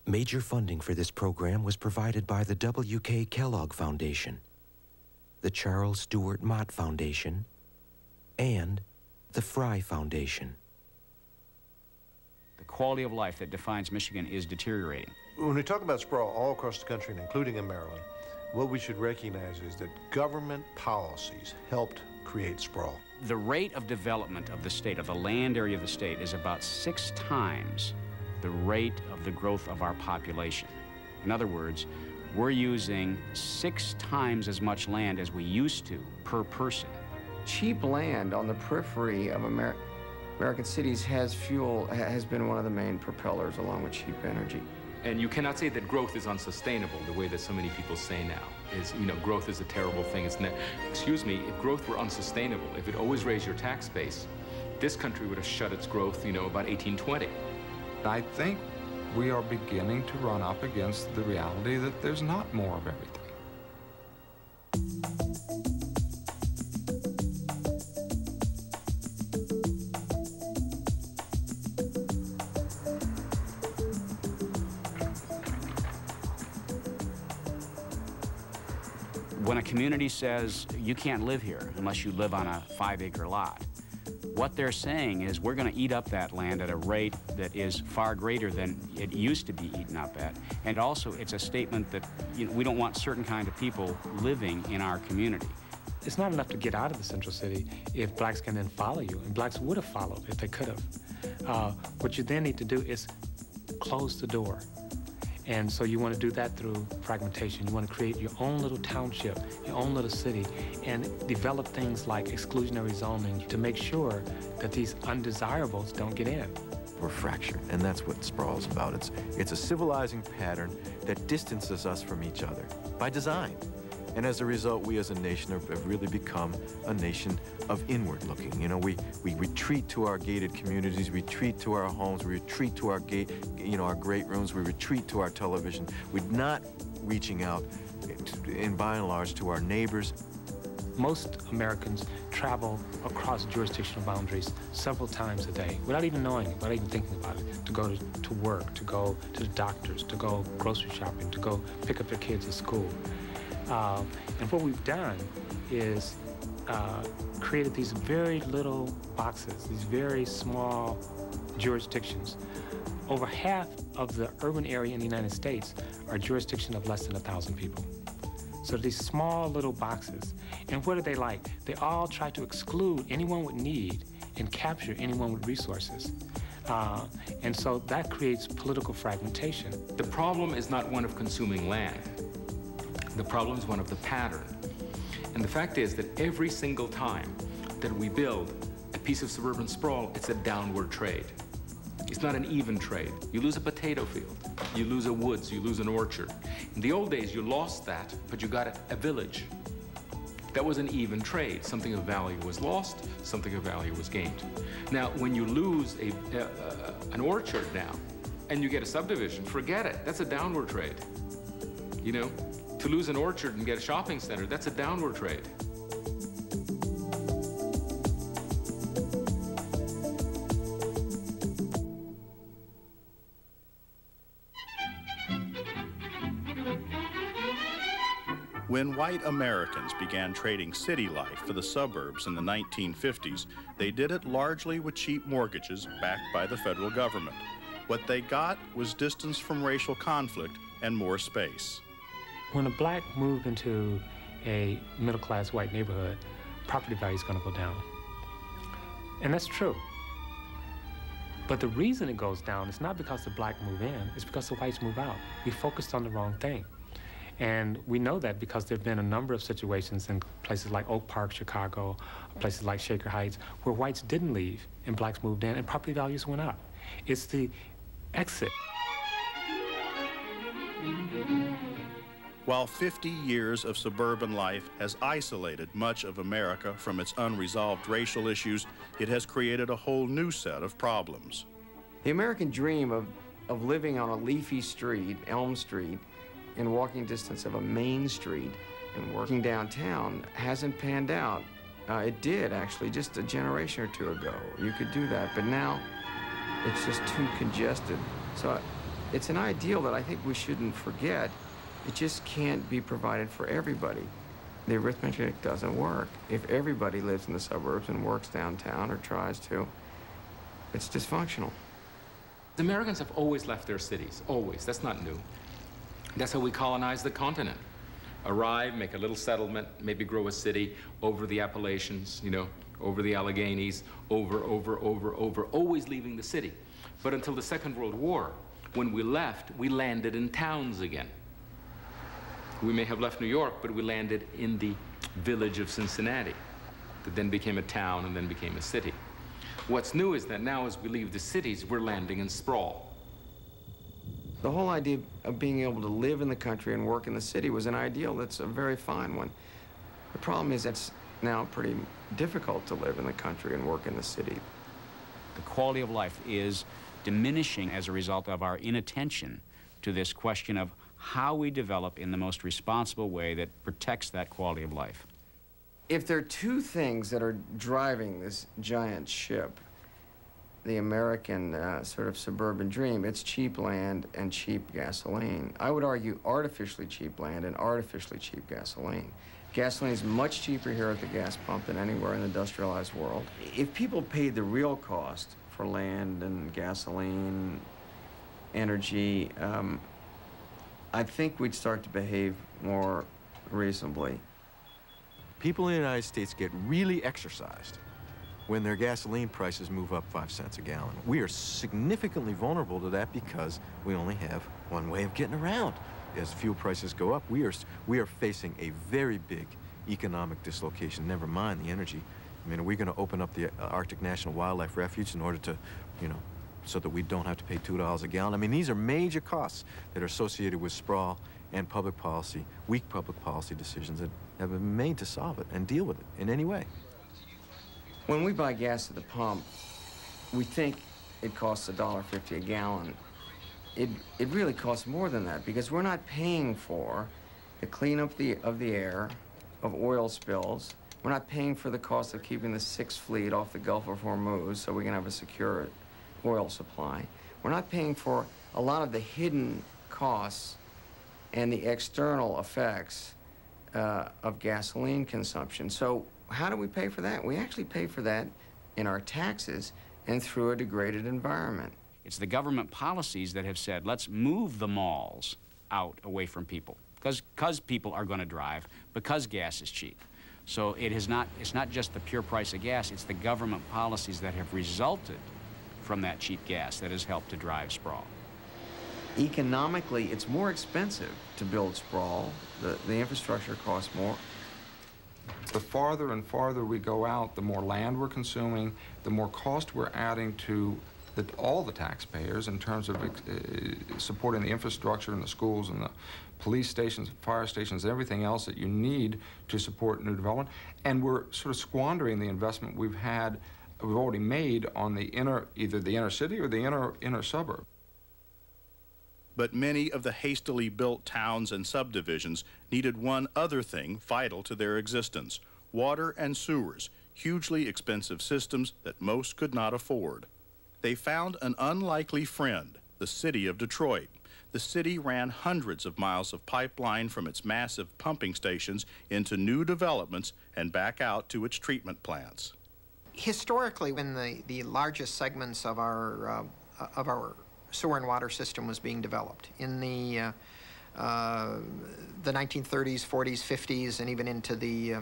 Major funding for this program was provided by the W.K. Kellogg Foundation, the Charles Stewart Mott Foundation, and the Fry Foundation. The quality of life that defines Michigan is deteriorating. When we talk about sprawl all across the country, and including in Maryland, what we should recognize is that government policies helped create sprawl. The rate of development of the state, of the land area of the state, is about 6 times the rate of the growth of our population. In other words, we're using 6 times as much land as we used to per person. Cheap land on the periphery of American cities has been one of the main propellers along with cheap energy. And you cannot say that growth is unsustainable the way that so many people say now. Growth is a terrible thing. Excuse me, if growth were unsustainable, if it always raised your tax base, this country would have shut its growth, about 1820. I think we are beginning to run up against the reality that there's not more of everything. When a community says, you can't live here unless you live on a 5-acre lot, what they're saying is we're going to eat up that land at a rate that is far greater than it used to be eaten up at. And also, it's a statement that we don't want certain kind of people living in our community. It's not enough to get out of the central city if blacks can then follow you, and blacks would have followed if they could have. What you then need to do is close the door. And so you want to do that through fragmentation. You want to create your own little township, your own little city, and develop things like exclusionary zoning to make sure that these undesirables don't get in. We're fractured, and that's what sprawl is about. It's a civilizing pattern that distances us from each other by design. And as a result, we as a nation have really become a nation of inward looking. We retreat to our gated communities, we retreat to our homes, we retreat to our our great rooms, we retreat to our television. We're not reaching out, by and large, to our neighbors. Most Americans travel across jurisdictional boundaries several times a day without even knowing it, without even thinking about it, to go to work, to go to the doctors, to go grocery shopping, to go pick up their kids at school. And what we've done is created these very little boxes, these very small jurisdictions. Over half of the urban area in the United States are jurisdictions of less than 1,000 people. So these small little boxes. And what are they like? They all try to exclude anyone with need and capture anyone with resources. And so that creates political fragmentation. The problem is not one of consuming land. The problem is one of the pattern. And the fact is that every single time that we build a piece of suburban sprawl, it's a downward trade. It's not an even trade. You lose a potato field, you lose a woods, you lose an orchard. In the old days, you lost that, but you got a village. That was an even trade. Something of value was lost, something of value was gained. Now, when you lose an orchard now, and you get a subdivision, forget it. That's a downward trade. To lose an orchard and get a shopping center, that's a downward trade. When white Americans began trading city life for the suburbs in the 1950s, they did it largely with cheap mortgages backed by the federal government. What they got was distance from racial conflict and more space. When a black moved into a middle-class white neighborhood, property value is going to go down. And that's true. But the reason it goes down is not because the black move in, it's because the whites move out. We focused on the wrong thing. And we know that because there have been a number of situations in places like Oak Park, Chicago, places like Shaker Heights, where whites didn't leave and blacks moved in and property values went up. It's the exit. While 50 years of suburban life has isolated much of America from its unresolved racial issues, it has created a whole new set of problems. The American dream of living on a leafy street, Elm Street, in walking distance of a main street and working downtown hasn't panned out. It did, actually, just a generation or two ago. You could do that, but now it's just too congested. So It's an ideal that I think we shouldn't forget. It just can't be provided for everybody. The arithmetic doesn't work. If everybody lives in the suburbs and works downtown or tries to, it's dysfunctional. The Americans have always left their cities, always. That's not new. That's how we colonized the continent. Arrive, make a little settlement, maybe grow a city over the Appalachians, you know, over the Alleghenies, over, always leaving the city. But until the Second World War, when we left, we landed in towns again. We may have left New York, but we landed in the village of Cincinnati, that then became a town and then became a city. What's new is that now as we leave the cities, we're landing in sprawl. The whole idea of being able to live in the country and work in the city was an ideal that's a very fine one. The problem is it's now pretty difficult to live in the country and work in the city. The quality of life is diminishing as a result of our inattention to this question of how we develop in the most responsible way that protects that quality of life. If there are two things that are driving this giant ship, the American sort of suburban dream, it's cheap land and cheap gasoline. I would argue artificially cheap land and artificially cheap gasoline. Gasoline is much cheaper here at the gas pump than anywhere in the industrialized world. If people paid the real cost for land and gasoline, energy, I think we'd start to behave more reasonably. People in the United States get really exercised when their gasoline prices move up 5 cents a gallon. We are significantly vulnerable to that because we only have one way of getting around. As fuel prices go up, we are facing a very big economic dislocation, never mind the energy. I mean, are we going to open up the Arctic National Wildlife Refuge in order to, you know, so that we don't have to pay $2 a gallon? I mean, these are major costs that are associated with sprawl and public policy, weak public policy decisions that have been made to solve it and deal with it in any way. When we buy gas at the pump, we think it costs $1.50 a gallon. It really costs more than that because we're not paying for the cleanup of the air, of oil spills. We're not paying for the cost of keeping the Sixth Fleet off the Gulf of Hormuz so we can have a secure oil supply. We're not paying for a lot of the hidden costs and the external effects of gasoline consumption. So how do we pay for that? We actually pay for that in our taxes and through a degraded environment. It's the government policies that have said, let's move the malls out away from people because people are going to drive, because gas is cheap. So it's not just the pure price of gas, it's the government policies that have resulted from that cheap gas that has helped to drive sprawl. Economically, it's more expensive to build sprawl. The infrastructure costs more. The farther and farther we go out, the more land we're consuming, the more cost we're adding to all the taxpayers in terms of supporting the infrastructure and the schools and the police stations, fire stations, everything else that you need to support new development. And we're sort of squandering the investment we've already made on the either the inner city or the inner suburb. But many of the hastily built towns and subdivisions needed one other thing vital to their existence: water and sewers, hugely expensive systems that most could not afford. They found an unlikely friend, the city of Detroit. The city ran hundreds of miles of pipeline from its massive pumping stations into new developments and back out to its treatment plants. Historically, when the largest segments of our sewer and water system was being developed in the 1930s, 40s, 50s, and even into the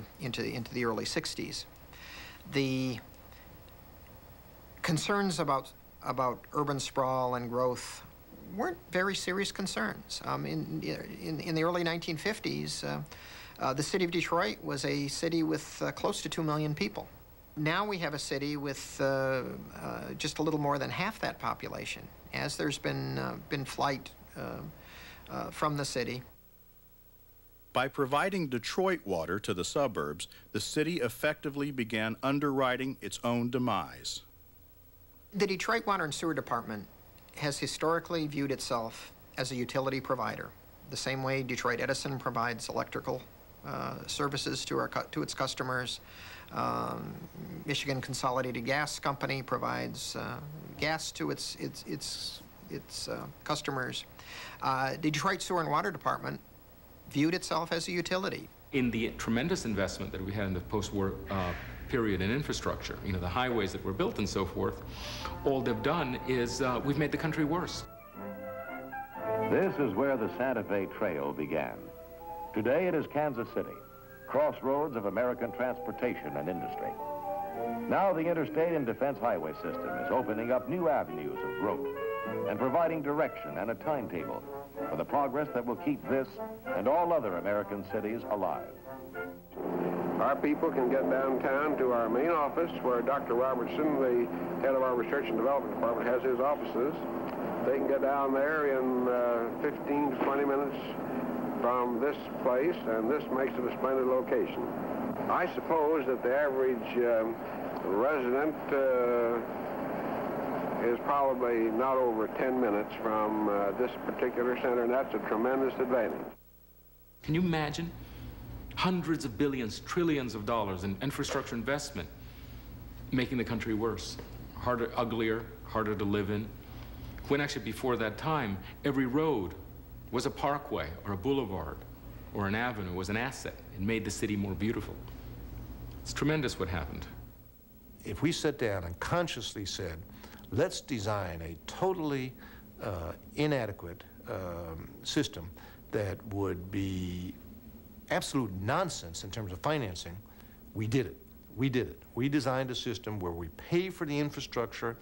early 60s, the concerns about urban sprawl and growth weren't very serious concerns. In the early 1950s, the city of Detroit was a city with close to 2 million people. Now we have a city with just a little more than half that population, as there's been flight from the city. By providing Detroit water to the suburbs, the city effectively began underwriting its own demise. The Detroit Water and Sewer Department has historically viewed itself as a utility provider, the same way Detroit Edison provides electrical services to its customers. Michigan Consolidated Gas Company provides gas to its its customers. The Detroit Sewer and Water Department viewed itself as a utility. In the tremendous investment that we had in the post-war period in infrastructure, you know, the highways that were built and so forth, all they've done is we've made the country worse. This is where the Santa Fe Trail began. Today it is Kansas City, crossroads of American transportation and industry. Now the interstate and defense highway system is opening up new avenues of growth and providing direction and a timetable for the progress that will keep this and all other American cities alive. Our people can get downtown to our main office where Dr. Robertson, the head of our Research and Development Department, has his offices. They can get down there in 15 to 20 minutes from this place, and this makes it a splendid location. I suppose that the average resident is probably not over 10 minutes from this particular center, and that's a tremendous advantage. Can you imagine hundreds of billions, trillions of dollars in infrastructure investment making the country worse, harder, uglier, harder to live in? When actually before that time, every road was a parkway or a boulevard or an avenue, was an asset. It made the city more beautiful. It's tremendous what happened. If we sat down and consciously said, let's design a totally inadequate system that would be absolute nonsense in terms of financing, we did it. We did it. We designed a system where we pay for the infrastructure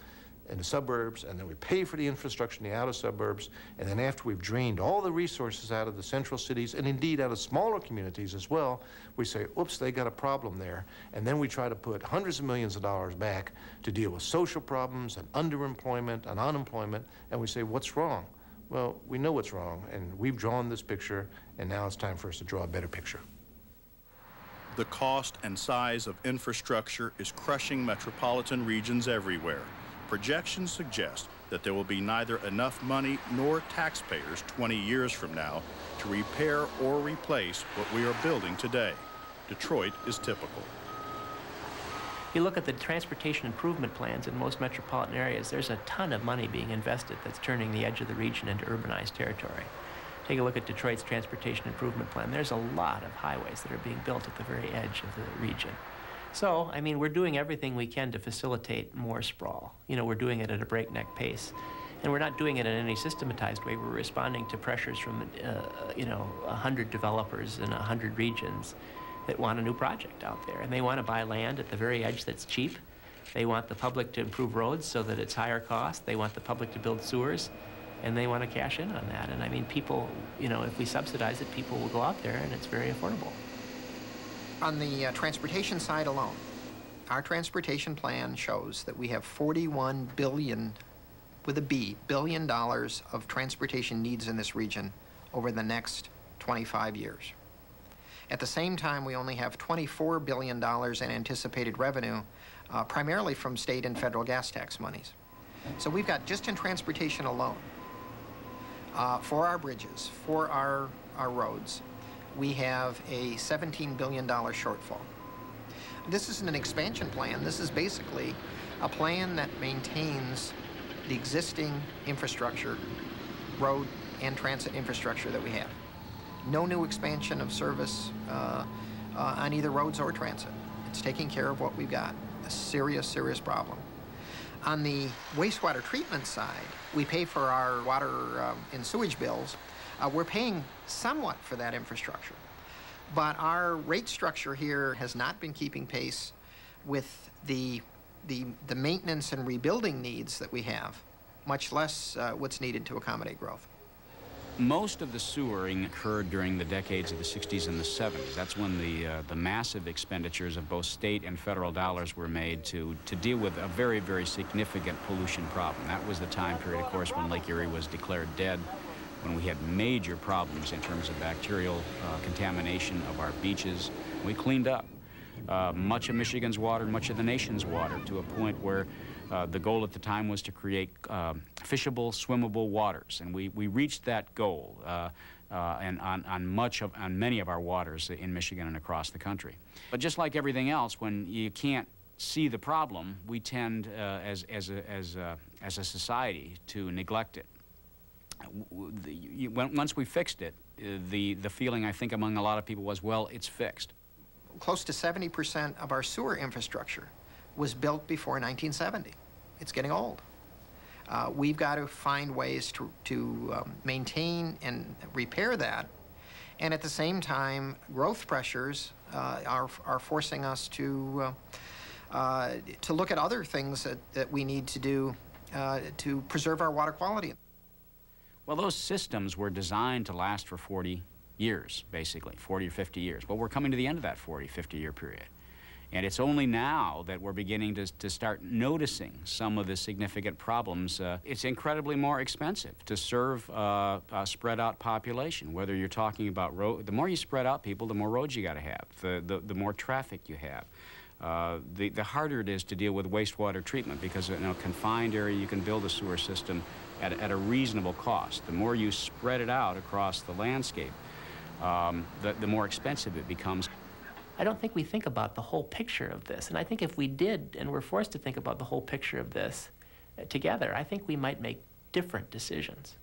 in the suburbs, and then we pay for the infrastructure in the outer suburbs, and then after we've drained all the resources out of the central cities, and indeed out of smaller communities as well, we say, oops, they got a problem there, and then we try to put hundreds of millions of dollars back to deal with social problems and underemployment and unemployment, and we say, what's wrong? Well, we know what's wrong, and we've drawn this picture, and now it's time for us to draw a better picture. The cost and size of infrastructure is crushing metropolitan regions everywhere. Projections suggest that there will be neither enough money nor taxpayers 20 years from now to repair or replace what we are building today. Detroit is typical. You look at the transportation improvement plans in most metropolitan areas, there's a ton of money being invested that's turning the edge of the region into urbanized territory. Take a look at Detroit's transportation improvement plan. There's a lot of highways that are being built at the very edge of the region. So, I mean, we're doing everything we can to facilitate more sprawl. You know, we're doing it at a breakneck pace. And we're not doing it in any systematized way. We're responding to pressures from, 100 developers in 100 regions that want a new project out there. And they want to buy land at the very edge that's cheap. They want the public to improve roads so that it's higher cost. They want the public to build sewers. And they want to cash in on that. And I mean, people, you know, if we subsidize it, people will go out there and it's very affordable. On the transportation side alone, our transportation plan shows that we have $41 billion, with a B, billion dollars of transportation needs in this region over the next 25 years. At the same time, we only have $24 billion in anticipated revenue, primarily from state and federal gas tax monies. So we've got, just in transportation alone, for our bridges, for our roads, we have a $17 billion shortfall. This isn't an expansion plan. This is basically a plan that maintains the existing infrastructure, road and transit infrastructure that we have. No new expansion of service on either roads or transit. It's taking care of what we've got, a serious, serious problem. On the wastewater treatment side, we pay for our water and sewage bills. We're paying somewhat for that infrastructure, but our rate structure here has not been keeping pace with the maintenance and rebuilding needs that we have, much less what's needed to accommodate growth. Most of the sewering occurred during the decades of the 60s and the 70s. That's when the massive expenditures of both state and federal dollars were made to deal with a very, very significant pollution problem. That was the time period, of course, when Lake Erie was declared dead, when we had major problems in terms of bacterial contamination of our beaches. We cleaned up much of Michigan's water, much of the nation's water, to a point where the goal at the time was to create fishable, swimmable waters, and we reached that goal on many of our waters in Michigan and across the country. But just like everything else, when you can't see the problem, we tend, as a society, to neglect it. once we fixed it, the feeling I think among a lot of people was, well, it's fixed. Close to 70% of our sewer infrastructure was built before 1970. It's getting old. We've got to find ways to maintain and repair that, and at the same time, growth pressures are forcing us to look at other things that we need to do to preserve our water quality. Well, those systems were designed to last for 40 years, basically, 40 or 50 years. But we're coming to the end of that 40, 50-year period. And it's only now that we're beginning to start noticing some of the significant problems. It's incredibly more expensive to serve a spread out population, whether you're talking about road. The more you spread out people, the more roads you got to have, the more traffic you have. The harder it is to deal with wastewater treatment, because in a confined area you can build a sewer system at a reasonable cost. The more you spread it out across the landscape, the more expensive it becomes. I don't think we think about the whole picture of this. And I think if we did and were forced to think about the whole picture of this together, I think we might make different decisions.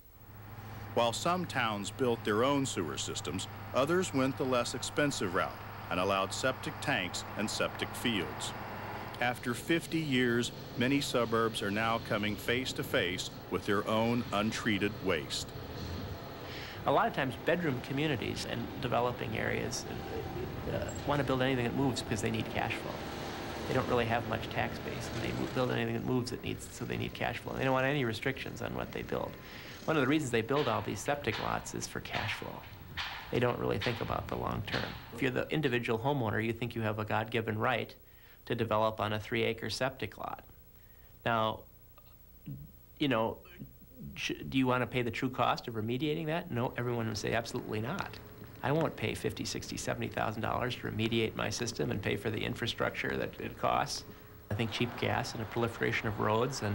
While some towns built their own sewer systems, others went the less expensive route and allowed septic tanks and septic fields. After 50 years, many suburbs are now coming face to face with their own untreated waste. A lot of times bedroom communities and developing areas want to build anything that moves because they need cash flow. They don't really have much tax base, and they build anything that moves so they need cash flow. They don't want any restrictions on what they build. One of the reasons they build all these septic lots is for cash flow. They don't really think about the long term. If you're the individual homeowner, you think you have a God-given right to develop on a 3-acre septic lot. Now, you know, do you want to pay the true cost of remediating that? No, everyone would say absolutely not. I won't pay $50,000, $60,000, $70,000 to remediate my system and pay for the infrastructure that it costs. I think cheap gas and a proliferation of roads and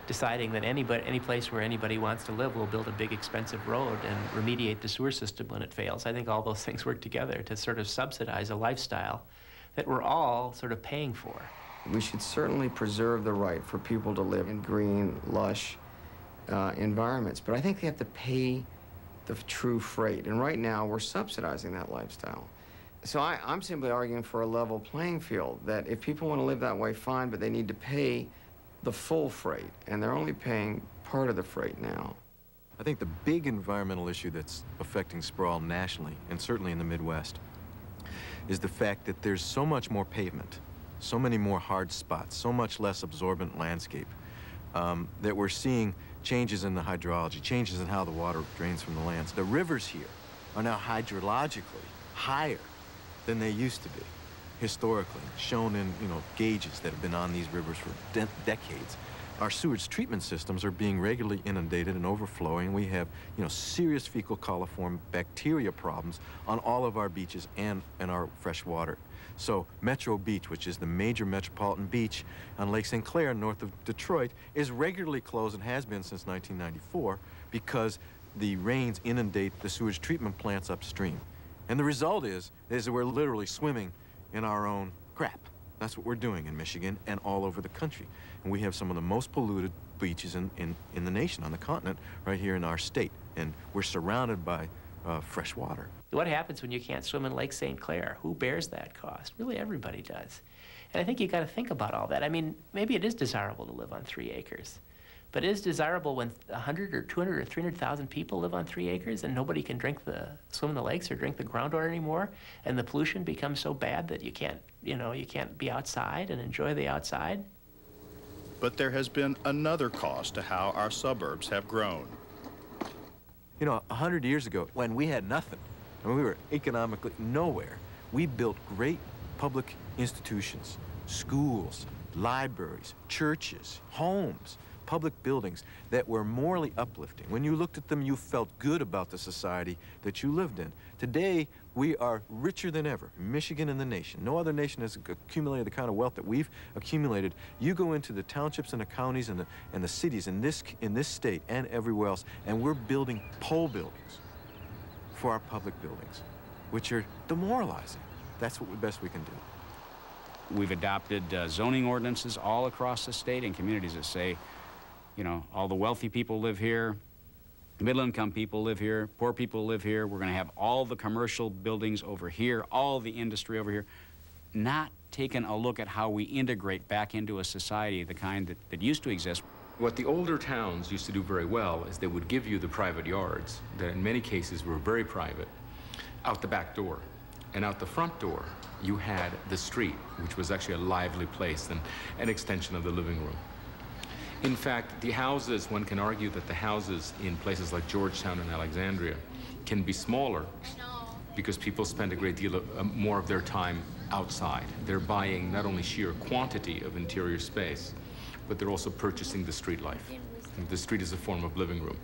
deciding that any place where anybody wants to live will build a big expensive road and remediate the sewer system when it fails. I think all those things work together to sort of subsidize a lifestyle that we're all sort of paying for. We should certainly preserve the right for people to live in green, lush environments, but I think they have to pay the true freight, and right now we're subsidizing that lifestyle. So I'm simply arguing for a level playing field, that if people want to live that way, fine, but they need to pay the full freight, and they're only paying part of the freight now. I think the big environmental issue that's affecting sprawl nationally, and certainly in the Midwest, is the fact that there's so much more pavement, so many more hard spots, so much less absorbent landscape, that we're seeing changes in the hydrology, changes in how the water drains from the lands. The rivers here are now hydrologically higher than they used to be, historically, shown in, gauges that have been on these rivers for decades. Our sewage treatment systems are being regularly inundated and overflowing. We have, serious fecal coliform bacteria problems on all of our beaches and in our fresh water. So Metro Beach, which is the major metropolitan beach on Lake St. Clair north of Detroit, is regularly closed and has been since 1994 because the rains inundate the sewage treatment plants upstream. And the result is that we're literally swimming in our own crap. That's what we're doing in Michigan and all over the country. And we have some of the most polluted beaches in the nation, on the continent, right here in our state. And we're surrounded by fresh water. What happens when you can't swim in Lake St. Clair? Who bears that cost? Really, everybody does. And I think you've got to think about all that. I mean, maybe it is desirable to live on 3 acres, but it is desirable when 100 or 200 or 300,000 people live on 3 acres and nobody can swim in the lakes or drink the groundwater anymore, and the pollution becomes so bad that you can't be outside and enjoy the outside. But there has been another cost to how our suburbs have grown. 100 years ago, when we had nothing, we were economically nowhere, we built great public institutions, schools, libraries, churches, homes, public buildings that were morally uplifting. When you looked at them, you felt good about the society that you lived in. Today, we are richer than ever, Michigan and the nation. No other nation has accumulated the kind of wealth that we've accumulated. You go into the townships and the counties and the cities in this state and everywhere else, and we're building pole buildings for our public buildings, which are demoralizing. That's what best we can do. We've adopted zoning ordinances all across the state in communities that say, all the wealthy people live here, Middle-income people live here, poor people live here. We're going to have all the commercial buildings over here, all the industry over here. Not taking a look at how we integrate back into a society the kind that used to exist. What the older towns used to do very well is they would give you the private yards that in many cases were very private out the back door. And out the front door, you had the street, which was actually a lively place and an extension of the living room. In fact, the houses, one can argue that the houses in places like Georgetown and Alexandria can be smaller because people spend a great deal of, more of their time outside. They're buying not only sheer quantity of interior space, but they're also purchasing the street life. And the street is a form of living room.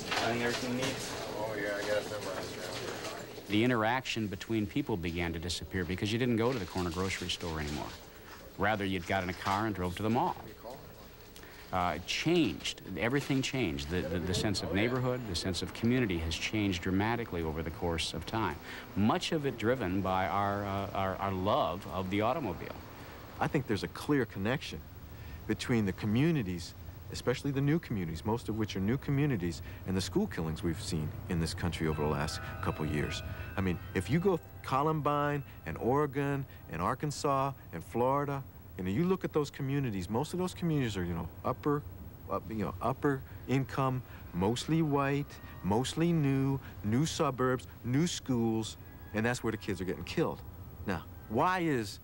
I think everything needs. Oh, yeah, I got them right. The interaction between people began to disappear because you didn't go to the corner grocery store anymore. Rather, you'd got in a car and drove to the mall. It changed. Everything changed. The sense of neighborhood, the sense of community has changed dramatically over the course of time. Much of it driven by our love of the automobile. I think there's a clear connection between the communities, especially the new communities, most of which are new communities, and the school killings we've seen in this country over the last couple years. I mean, if you go Columbine and Oregon and Arkansas and Florida, you look at those communities, most of those communities are, upper income, mostly white, mostly new suburbs, new schools, and that's where the kids are getting killed. Now, why is,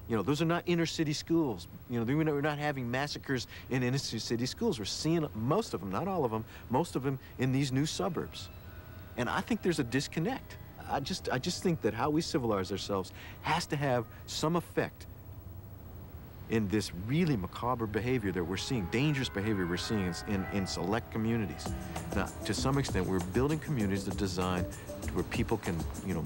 those are not inner city schools. We're not having massacres in inner city schools. We're seeing most of them, not all of them, most of them in these new suburbs. And I think there's a disconnect. I just think that how we civilize ourselves has to have some effect in this really macabre behavior that we're seeing, dangerous behavior we're seeing in select communities. Now, to some extent, we're building communities that are designed where people can,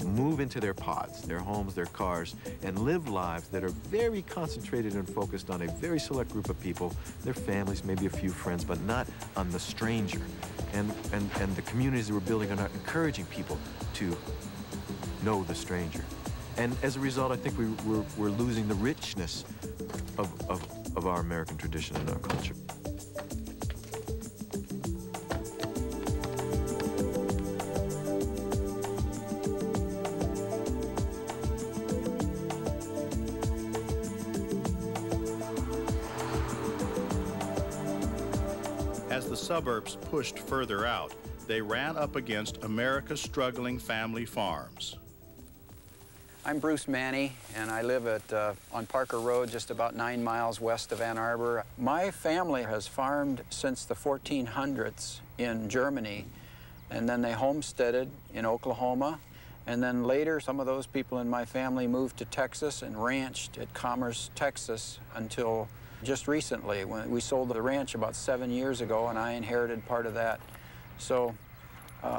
move into their pods, their homes, their cars, and live lives that are very concentrated and focused on a very select group of people, their families, maybe a few friends, but not on the stranger. And the communities that we're building are not encouraging people to know the stranger. And as a result, I think we're losing the richness of our American tradition and our culture. As the suburbs pushed further out, they ran up against America's struggling family farms. I'm Bruce Manny, and I live on Parker Road, just about 9 miles west of Ann Arbor. My family has farmed since the 1400s in Germany, and then they homesteaded in Oklahoma, and then later some of those people in my family moved to Texas and ranched at Commerce, Texas, until just recently, when we sold the ranch about 7 years ago, and I inherited part of that. So,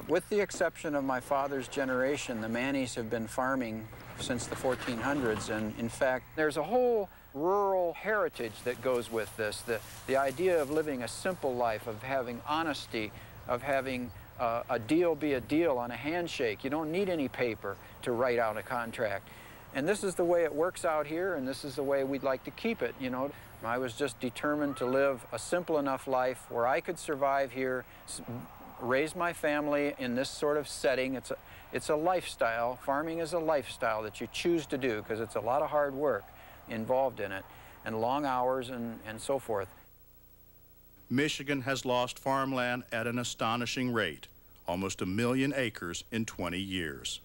with the exception of my father's generation, the Mannies have been farming since the 1400s, and in fact, there's a whole rural heritage that goes with this. The idea of living a simple life, of having honesty, of having a deal be a deal on a handshake. You don't need any paper to write out a contract. And this is the way it works out here, and this is the way we'd like to keep it, I was just determined to live a simple enough life where I could survive here, raise my family in this sort of setting. It's a lifestyle. Farming is a lifestyle that you choose to do because it's a lot of hard work involved in it and long hours and so forth. Michigan has lost farmland at an astonishing rate, almost 1 million acres in 20 years.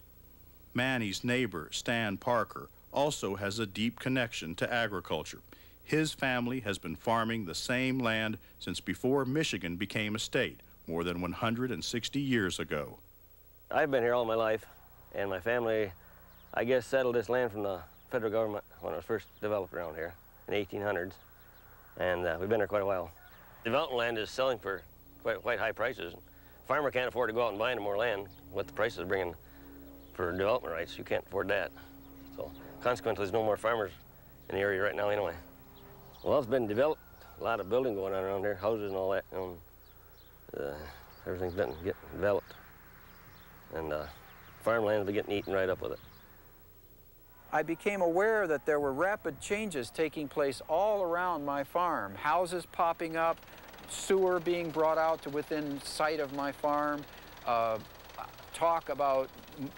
Manny's neighbor, Stan Parker, also has a deep connection to agriculture. His family has been farming the same land since before Michigan became a state, more than 160 years ago. I've been here all my life, and my family, I guess, settled this land from the federal government when it was first developed around here in the 1800s, and we've been here quite a while. Development land is selling for quite high prices. Farmer can't afford to go out and buy any more land. What the prices are bringing for development rights, you can't afford that. So consequently, there's no more farmers in the area right now anyway. Well, it's been developed, a lot of building going on around here, houses and all that. Everything's been getting developed. And farmland's been getting eaten right up with it. I became aware that there were rapid changes taking place all around my farm. Houses popping up, sewer being brought out to within sight of my farm, talk about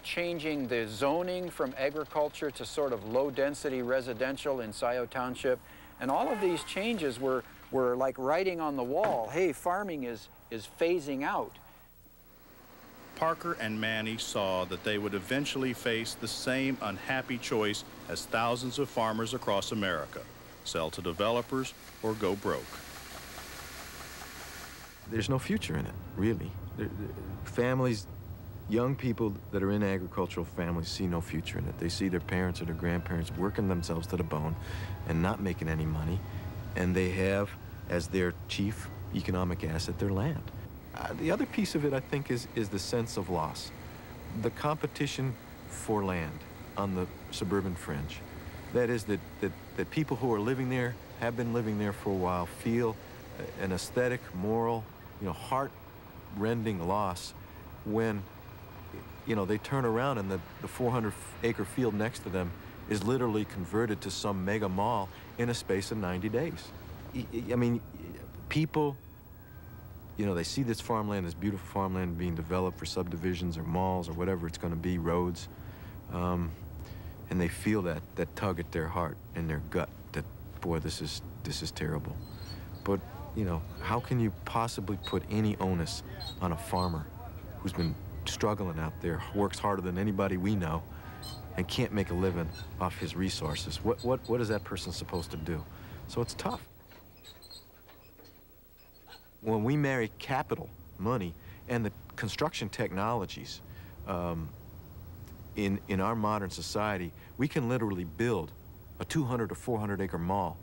changing the zoning from agriculture to sort of low-density residential in Scioto Township. And all of these changes were like writing on the wall, hey, farming is phasing out. Parker and Manny saw that they would eventually face the same unhappy choice as thousands of farmers across America: sell to developers or go broke. There's no future in it, really. Families, young people that are in agricultural families see no future in it. They see their parents or their grandparents working themselves to the bone and not making any money, and they have as their chief economic asset their land. The other piece of it, I think, is the sense of loss. The competition for land on the suburban fringe. That is that people who are living there, have been living there for a while, feel an aesthetic, moral, heart-rending loss when, they turn around and the 400-acre field next to them is literally converted to some mega mall in a space of 90 days. I mean, people, they see this farmland, this beautiful farmland being developed for subdivisions or malls or whatever it's going to be, roads, and they feel that tug at their heart and their gut that, boy, this is terrible. But, how can you possibly put any onus on a farmer who's been struggling out there, works harder than anybody we know, and can't make a living off his resources? What is that person supposed to do? So it's tough. When we marry capital, money, and the construction technologies in our modern society, we can literally build a 200 or 400 acre mall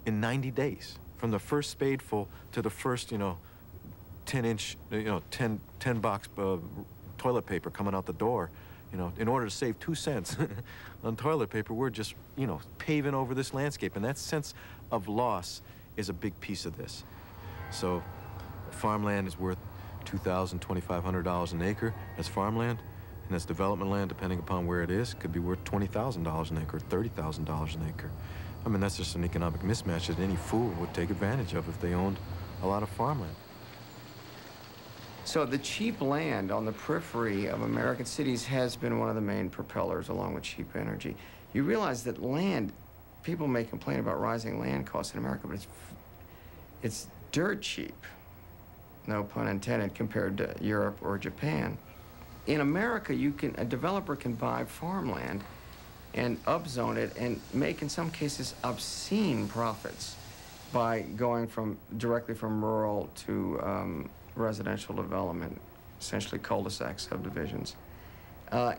in 90 days. From the first spadeful to the first, 10-inch, 10-box toilet paper coming out the door. In order to save 2 cents on toilet paper, we're just, paving over this landscape. And that sense of loss is a big piece of this. So farmland is worth $2,000, $2,500 an acre as farmland, and as development land, depending upon where it is, could be worth $20,000 an acre, $30,000 an acre. I mean, that's just an economic mismatch that any fool would take advantage of if they owned a lot of farmland. So the cheap land on the periphery of American cities has been one of the main propellers, along with cheap energy. You realize that land, people may complain about rising land costs in America, but it's dirt cheap, no pun intended, compared to Europe or Japan. In America, a developer can buy farmland and upzone it and make, in some cases, obscene profits by going directly from rural to residential development, essentially cul-de-sac subdivisions.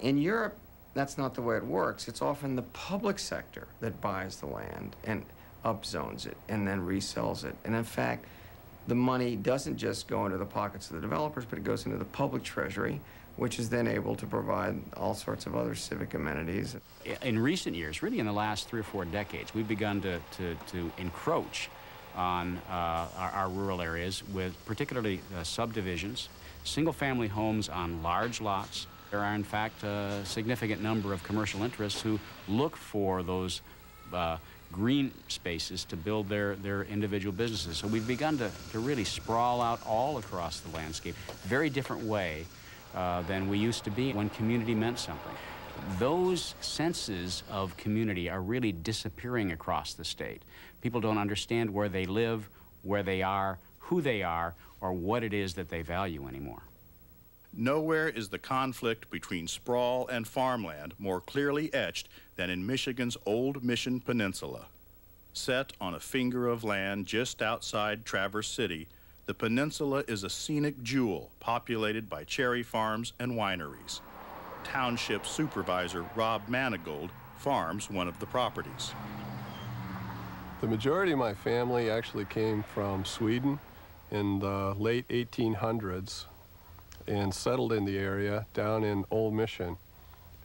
In Europe, that's not the way it works. It's often the public sector that buys the land and upzones it and then resells it. And in fact, the money doesn't just go into the pockets of the developers, but it goes into the public treasury, which is then able to provide all sorts of other civic amenities. In recent years, really in the last 3 or 4 decades, we've begun to encroach on our rural areas with particularly subdivisions, single-family homes on large lots. There are, in fact, a significant number of commercial interests who look for those green spaces to build their individual businesses. So we've begun to really sprawl out all across the landscape, very different way than we used to be when community meant something. Those senses of community are really disappearing across the state. People don't understand where they live, where they are, who they are, or what it is that they value anymore. Nowhere is the conflict between sprawl and farmland more clearly etched than in Michigan's Old Mission Peninsula. Set on a finger of land just outside Traverse City, the peninsula is a scenic jewel populated by cherry farms and wineries. Township Supervisor Rob Manigold farms one of the properties. The majority of my family actually came from Sweden in the late 1800s and settled in the area down in Old Mission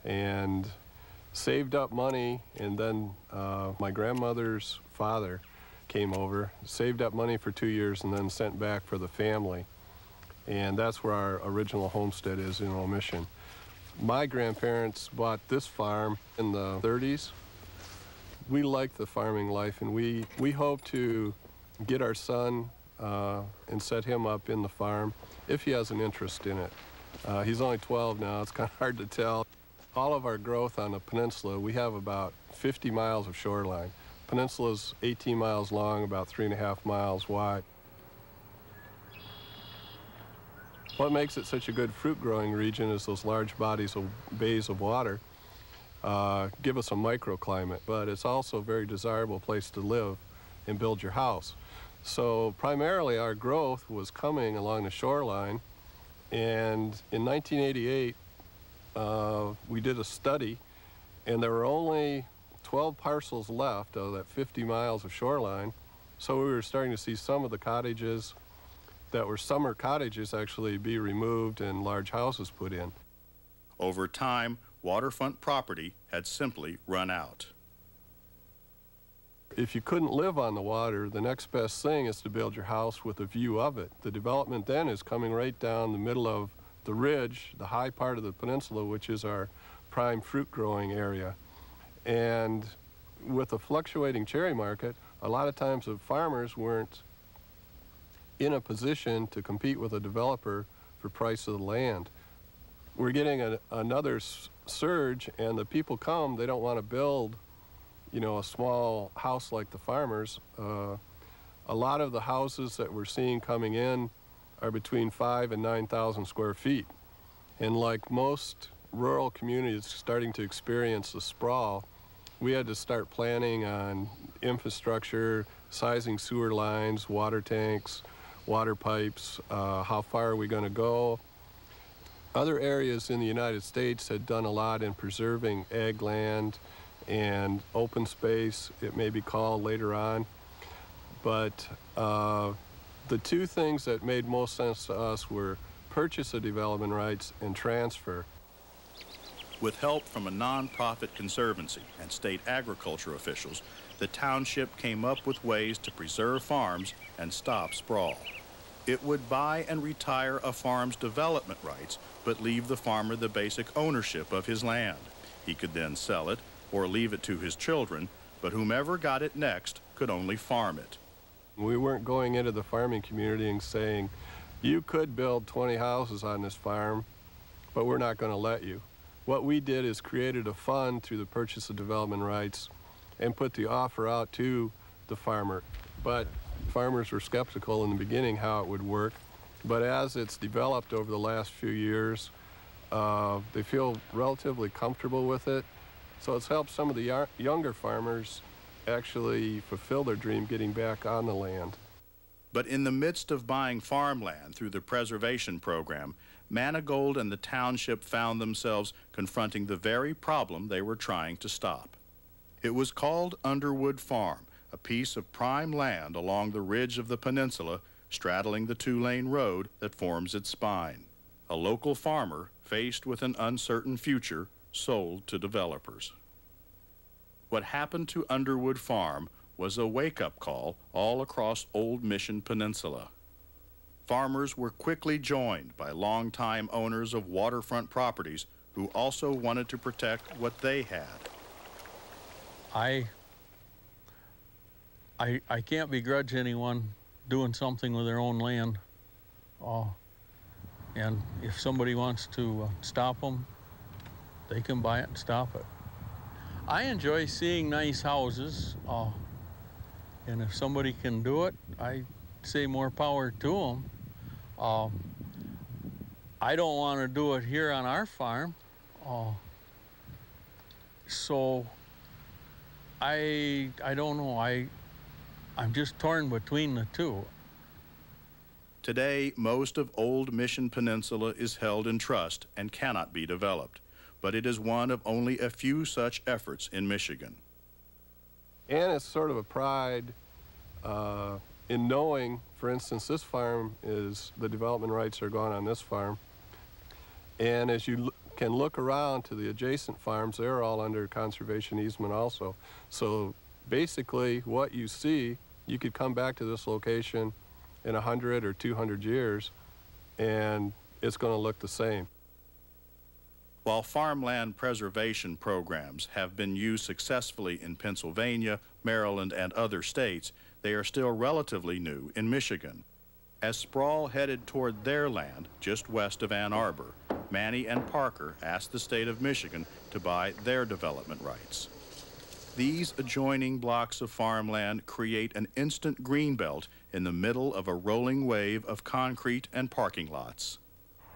and saved up money, and then my grandmother's father came over, saved up money for 2 years, and then sent back for the family. And that's where our original homestead is, in Old Mission. My grandparents bought this farm in the 30s. We like the farming life, and we hope to get our son and set him up in the farm if he has an interest in it. He's only 12 now, it's kind of hard to tell. All of our growth on the peninsula, we have about 50 miles of shoreline. Peninsula's 18 miles long, about 3.5 miles wide. What makes it such a good fruit growing region is those large bodies of bays of water give us a microclimate, but it's also a very desirable place to live and build your house. So primarily our growth was coming along the shoreline, and in 1988 we did a study, and there were only 12 parcels left of that 50 miles of shoreline. So we were starting to see some of the cottages that were summer cottages actually be removed and large houses put in. Over time, waterfront property had simply run out. If you couldn't live on the water, the next best thing is to build your house with a view of it. The development then is coming right down the middle of the ridge, the high part of the peninsula, which is our prime fruit growing area. And with the fluctuating cherry market, a lot of times the farmers weren't in a position to compete with a developer for price of the land. We're getting another surge, and the people come, they don't want to build, you know, a small house like the farmers. A lot of the houses that we're seeing coming in are between 5,000 and 9,000 square feet. And like most rural communities starting to experience the sprawl, we had to start planning on infrastructure, sizing sewer lines, water tanks, water pipes, how far are we going to go. Other areas in the United States had done a lot in preserving ag land and open space, it may be called later on. But the two things that made most sense to us were purchase of development rights and transfer. With help from a nonprofit conservancy and state agriculture officials, the township came up with ways to preserve farms and stop sprawl. It would buy and retire a farm's development rights, but leave the farmer the basic ownership of his land. He could then sell it or leave it to his children, but whomever got it next could only farm it. We weren't going into the farming community and saying, you could build 20 houses on this farm, but we're not going to let you. What we did is created a fund through the purchase of development rights and put the offer out to the farmer. But farmers were skeptical in the beginning how it would work. But as it's developed over the last few years, they feel relatively comfortable with it. So it's helped some of the younger farmers actually fulfill their dream getting back on the land. But in the midst of buying farmland through the preservation program, Manigault and the township found themselves confronting the very problem they were trying to stop. It was called Underwood Farm, a piece of prime land along the ridge of the peninsula, straddling the two-lane road that forms its spine. A local farmer, faced with an uncertain future, sold to developers. What happened to Underwood Farm was a wake-up call all across Old Mission Peninsula. Farmers were quickly joined by longtime owners of waterfront properties who also wanted to protect what they had. I can't begrudge anyone doing something with their own land. And if somebody wants to stop them, they can buy it and stop it. I enjoy seeing nice houses, and if somebody can do it, I say more power to them. I don't want to do it here on our farm, so I don't know. I'm just torn between the two. Today, most of Old Mission Peninsula is held in trust and cannot be developed, but it is one of only a few such efforts in Michigan. And it's sort of a pride in knowing, for instance, this farm is, the development rights are gone on this farm. And as you can look around to the adjacent farms, they're all under conservation easement also. So basically what you see, you could come back to this location in 100 or 200 years and it's going to look the same. While farmland preservation programs have been used successfully in Pennsylvania, Maryland, and other states, they are still relatively new in Michigan. As Sproul headed toward their land just west of Ann Arbor, Manny and Parker asked the state of Michigan to buy their development rights. These adjoining blocks of farmland create an instant greenbelt in the middle of a rolling wave of concrete and parking lots.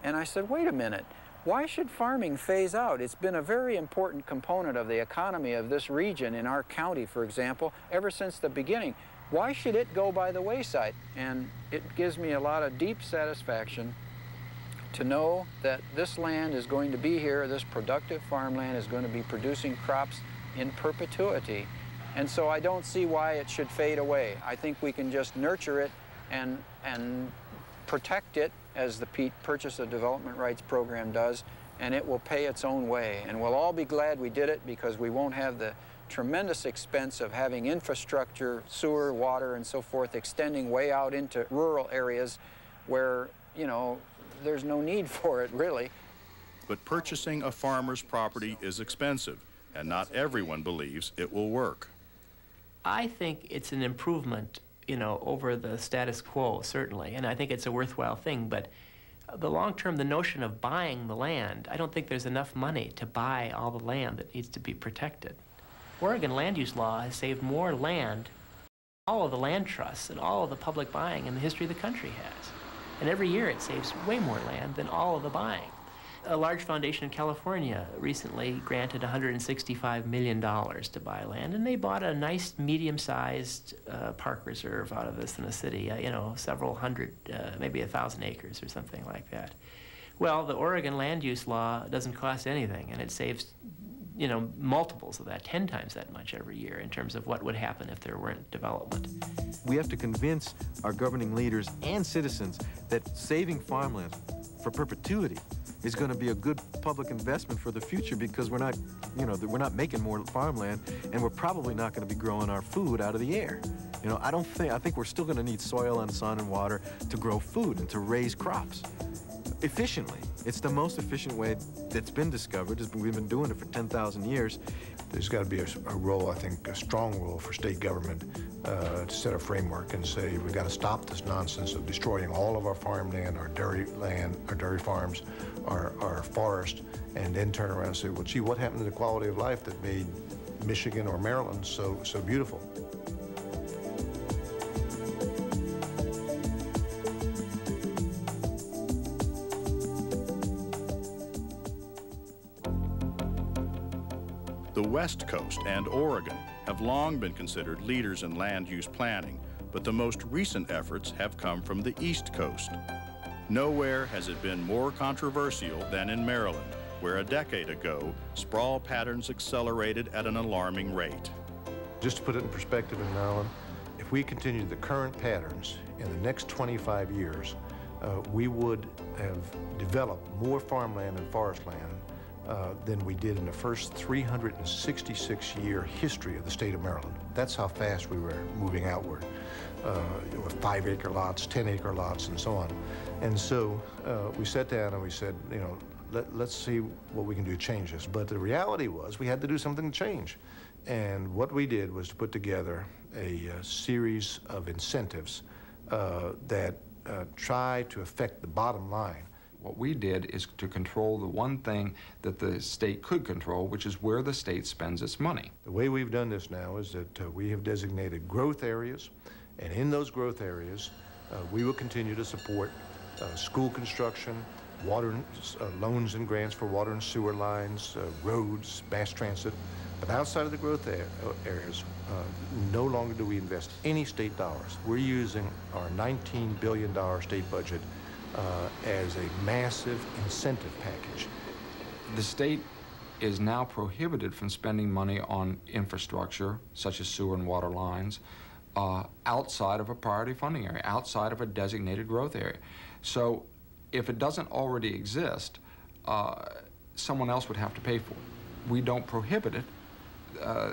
And I said, wait a minute, why should farming phase out? It's been a very important component of the economy of this region, in our county, for example, ever since the beginning. Why should it go by the wayside? And it gives me a lot of deep satisfaction to know that this land is going to be here, this productive farmland is going to be producing crops in perpetuity. And so I don't see why it should fade away. I think we can just nurture it and protect it, as the Purchase of Development Rights program does, and it will pay its own way. And we'll all be glad we did it, because we won't have the tremendous expense of having infrastructure, sewer, water, and so forth, extending way out into rural areas where, you know, there's no need for it, really. But purchasing a farmer's property is expensive, and not everyone believes it will work. I think it's an improvement, you know, over the status quo, certainly, and I think it's a worthwhile thing, but the long term, the notion of buying the land, I don't think there's enough money to buy all the land that needs to be protected. Oregon land use law has saved more land, all of the land trusts and all of the public buying in the history of the country has. And every year it saves way more land than all of the buying. A large foundation in California recently granted $165 million to buy land, and they bought a nice medium-sized park reserve out of this in the city, you know, several hundred, maybe 1,000 acres or something like that. Well, the Oregon land use law doesn't cost anything, and it saves, you know, multiples of that, 10 times that much every year in terms of what would happen if there weren't development. We have to convince our governing leaders and citizens that saving farmland for perpetuity is going to be a good public investment for the future, because we're not, you know, we're not making more farmland, and we're probably not going to be growing our food out of the air. You know, I think we're still going to need soil and sun and water to grow food and to raise crops efficiently. It's the most efficient way that's been discovered. We've been doing it for 10,000 years. There's got to be a role, I think, a strong role for state government to set a framework and say we've got to stop this nonsense of destroying all of our farmland, our dairy land, our dairy farms, our forest, and then turn around and say, well, gee, what happened to the quality of life that made Michigan or Maryland so beautiful? The West Coast and Oregon have long been considered leaders in land use planning, but the most recent efforts have come from the East Coast. Nowhere has it been more controversial than in Maryland, where a decade ago, sprawl patterns accelerated at an alarming rate. Just to put it in perspective in Maryland, if we continue the current patterns in the next 25 years, we would have developed more farmland and forest land than we did in the first 366-year history of the state of Maryland. That's how fast we were moving outward, with 5-acre lots, 10-acre lots, and so on. And so we sat down and we said, you know, let's see what we can do to change this. But the reality was we had to do something to change. And what we did was to put together a series of incentives that try to affect the bottom line. What we did is to control the one thing that the state could control, which is where the state spends its money. The way we've done this now is that we have designated growth areas, and in those growth areas, we will continue to support school construction, water loans and grants for water and sewer lines, roads, mass transit. But outside of the growth areas, no longer do we invest any state dollars. We're using our $19 billion state budget as a massive incentive package. The state is now prohibited from spending money on infrastructure, such as sewer and water lines, outside of a priority funding area, outside of a designated growth area. So if it doesn't already exist, someone else would have to pay for it. We don't prohibit it.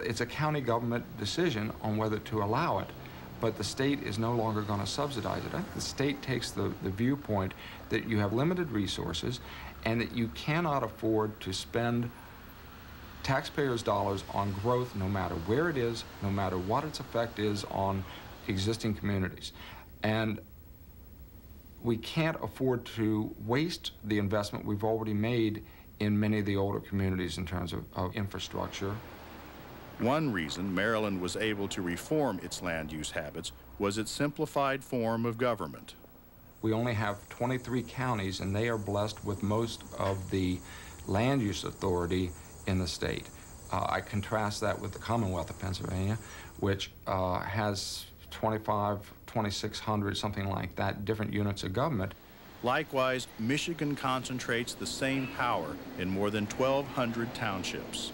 It's a county government decision on whether to allow it, but the state is no longer going to subsidize it. The state takes the viewpoint that you have limited resources and that you cannot afford to spend taxpayers' dollars on growth no matter where it is, no matter what its effect is on existing communities. And we can't afford to waste the investment we've already made in many of the older communities in terms of infrastructure. One reason Maryland was able to reform its land use habits was its simplified form of government. We only have 23 counties, and they are blessed with most of the land use authority in the state. I contrast that with the Commonwealth of Pennsylvania, which has 2,600, something like that, different units of government. Likewise, Michigan concentrates the same power in more than 1,200 townships.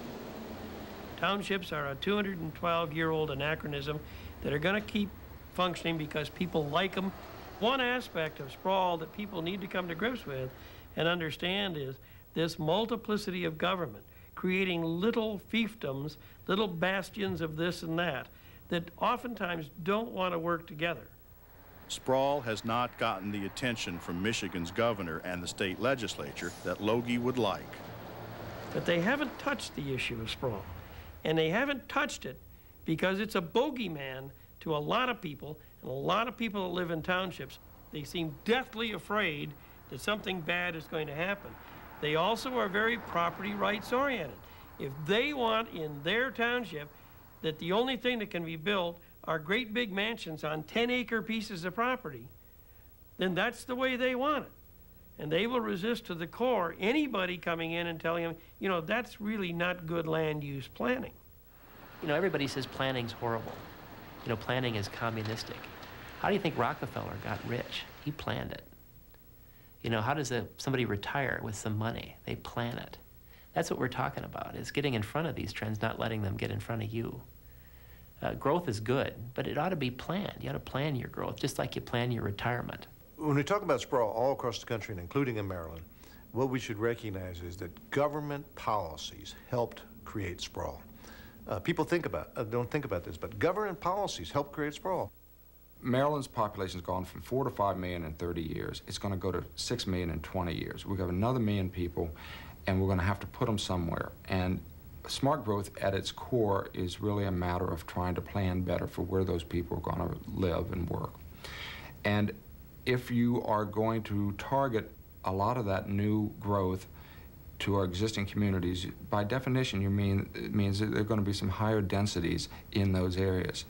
Townships are a 212-year-old anachronism that are going to keep functioning because people like them. One aspect of sprawl that people need to come to grips with and understand is this multiplicity of government, creating little fiefdoms, little bastions of this and that oftentimes don't want to work together. Sprawl has not gotten the attention from Michigan's governor and the state legislature that Logie would like. But they haven't touched the issue of sprawl. And they haven't touched it because it's a bogeyman to a lot of people, and a lot of people that live in townships. They seem deathly afraid that something bad is going to happen. They also are very property rights oriented. If they want in their township that the only thing that can be built are great big mansions on 10-acre pieces of property, then that's the way they want it. And they will resist to the core anybody coming in and telling them, you know, that's really not good land use planning. You know, everybody says planning's horrible. You know, planning is communistic. How do you think Rockefeller got rich? He planned it. You know, how does somebody retire with some money? They plan it. That's what we're talking about, is getting in front of these trends, not letting them get in front of you. Growth is good, but it ought to be planned. You ought to plan your growth, just like you plan your retirement. When we talk about sprawl all across the country, and including in Maryland, what we should recognize is that government policies helped create sprawl. People don't think about this, but government policies help create sprawl. Maryland's population has gone from 4 to 5 million in 30 years. It's going to go to 6 million in 20 years. We've got another million people, and we're going to have to put them somewhere. And smart growth at its core is really a matter of trying to plan better for where those people are going to live and work. And if you are going to target a lot of that new growth to our existing communities, by definition, it means that there are going to be some higher densities in those areas.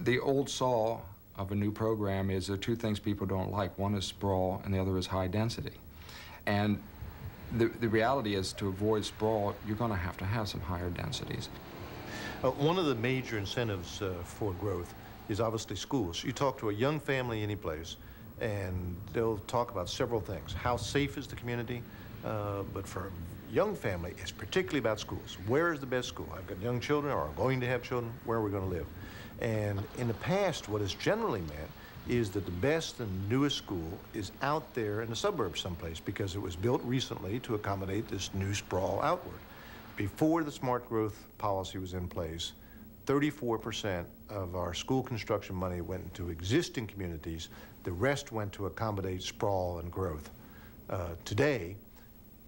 The old saw of a new program is there are two things people don't like. One is sprawl, and the other is high density. And the reality is, to avoid sprawl, you're going to have some higher densities. One of the major incentives for growth is obviously schools. You talk to a young family any place, and they'll talk about several things. How safe is the community? But for a young family, it's particularly about schools. Where is the best school? I've got young children, or I'm going to have children. Where are we going to live? And in the past, what has generally meant is that the best and newest school is out there in the suburbs someplace because it was built recently to accommodate this new sprawl outward. Before the smart growth policy was in place, 34% of our school construction money went into existing communities. The rest went to accommodate sprawl and growth. Today,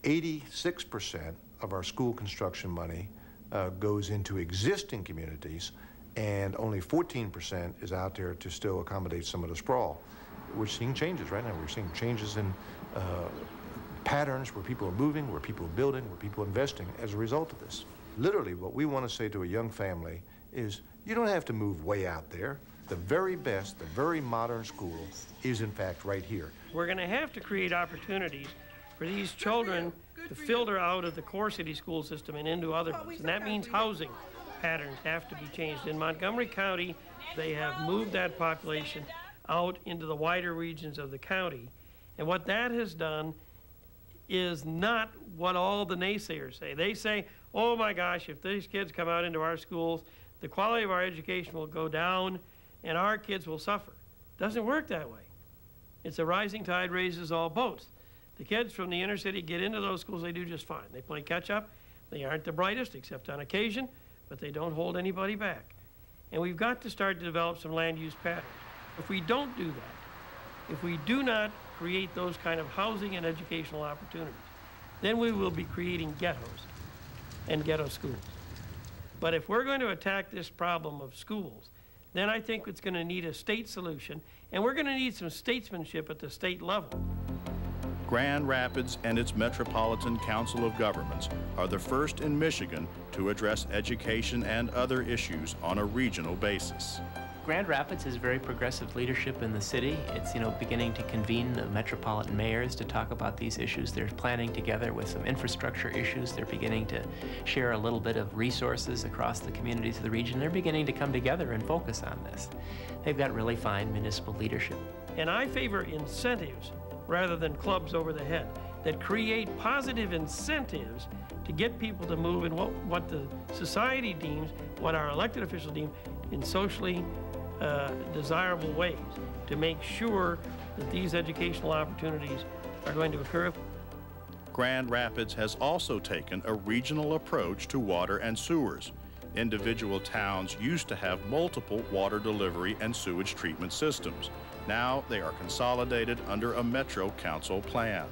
86% of our school construction money goes into existing communities, and only 14% is out there to still accommodate some of the sprawl. We're seeing changes right now. We're seeing changes in patterns where people are moving, where people are building, where people are investing as a result of this. Literally, what we want to say to a young family is, you don't have to move way out there. The very best, the very modern school is in fact right here. We're going to have to create opportunities for these children to filter out of the core city school system and into other ones. And that means housing patterns have to be changed. In Montgomery County, they have moved that population out into the wider regions of the county. And what that has done is not what all the naysayers say. They say, oh my gosh, if these kids come out into our schools, the quality of our education will go down and our kids will suffer. Doesn't work that way. It's a rising tide raises all boats. The kids from the inner city get into those schools, they do just fine. They play catch up. They aren't the brightest except on occasion, but they don't hold anybody back. And we've got to start to develop some land use patterns. If we don't do that, if we do not create those kind of housing and educational opportunities, then we will be creating ghettos and ghetto schools. But if we're going to attack this problem of schools, then I think it's going to need a state solution, and we're going to need some statesmanship at the state level. Grand Rapids and its Metropolitan Council of Governments are the first in Michigan to address education and other issues on a regional basis. Grand Rapids has very progressive leadership in the city. It's, beginning to convene the metropolitan mayors to talk about these issues. They're planning together with some infrastructure issues. They're beginning to share a little bit of resources across the communities of the region. They're beginning to come together and focus on this. They've got really fine municipal leadership. And I favor incentives rather than clubs over the head that create positive incentives to get people to move in what the society deems, what our elected officials deem, in socially desirable ways to make sure that these educational opportunities are going to occur. Grand Rapids has also taken a regional approach to water and sewers. Individual towns used to have multiple water delivery and sewage treatment systems. Now they are consolidated under a Metro Council plan.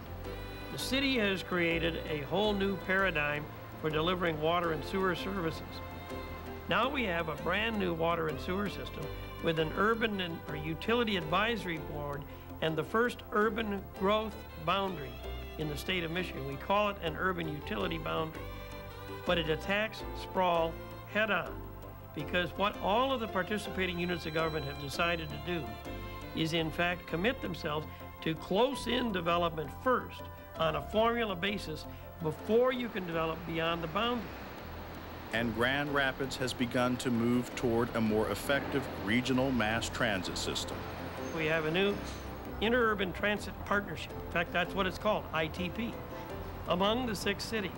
The city has created a whole new paradigm for delivering water and sewer services. Now we have a brand new water and sewer system with an urban or utility advisory board and the first urban growth boundary in the state of Michigan. We call it an urban utility boundary, but it attacks sprawl head on, because what all of the participating units of government have decided to do is in fact commit themselves to close-in development first on a formula basis before you can develop beyond the boundary. And Grand Rapids has begun to move toward a more effective regional mass transit system. We have a new interurban transit partnership. In fact, that's what it's called, ITP, among the 6 cities.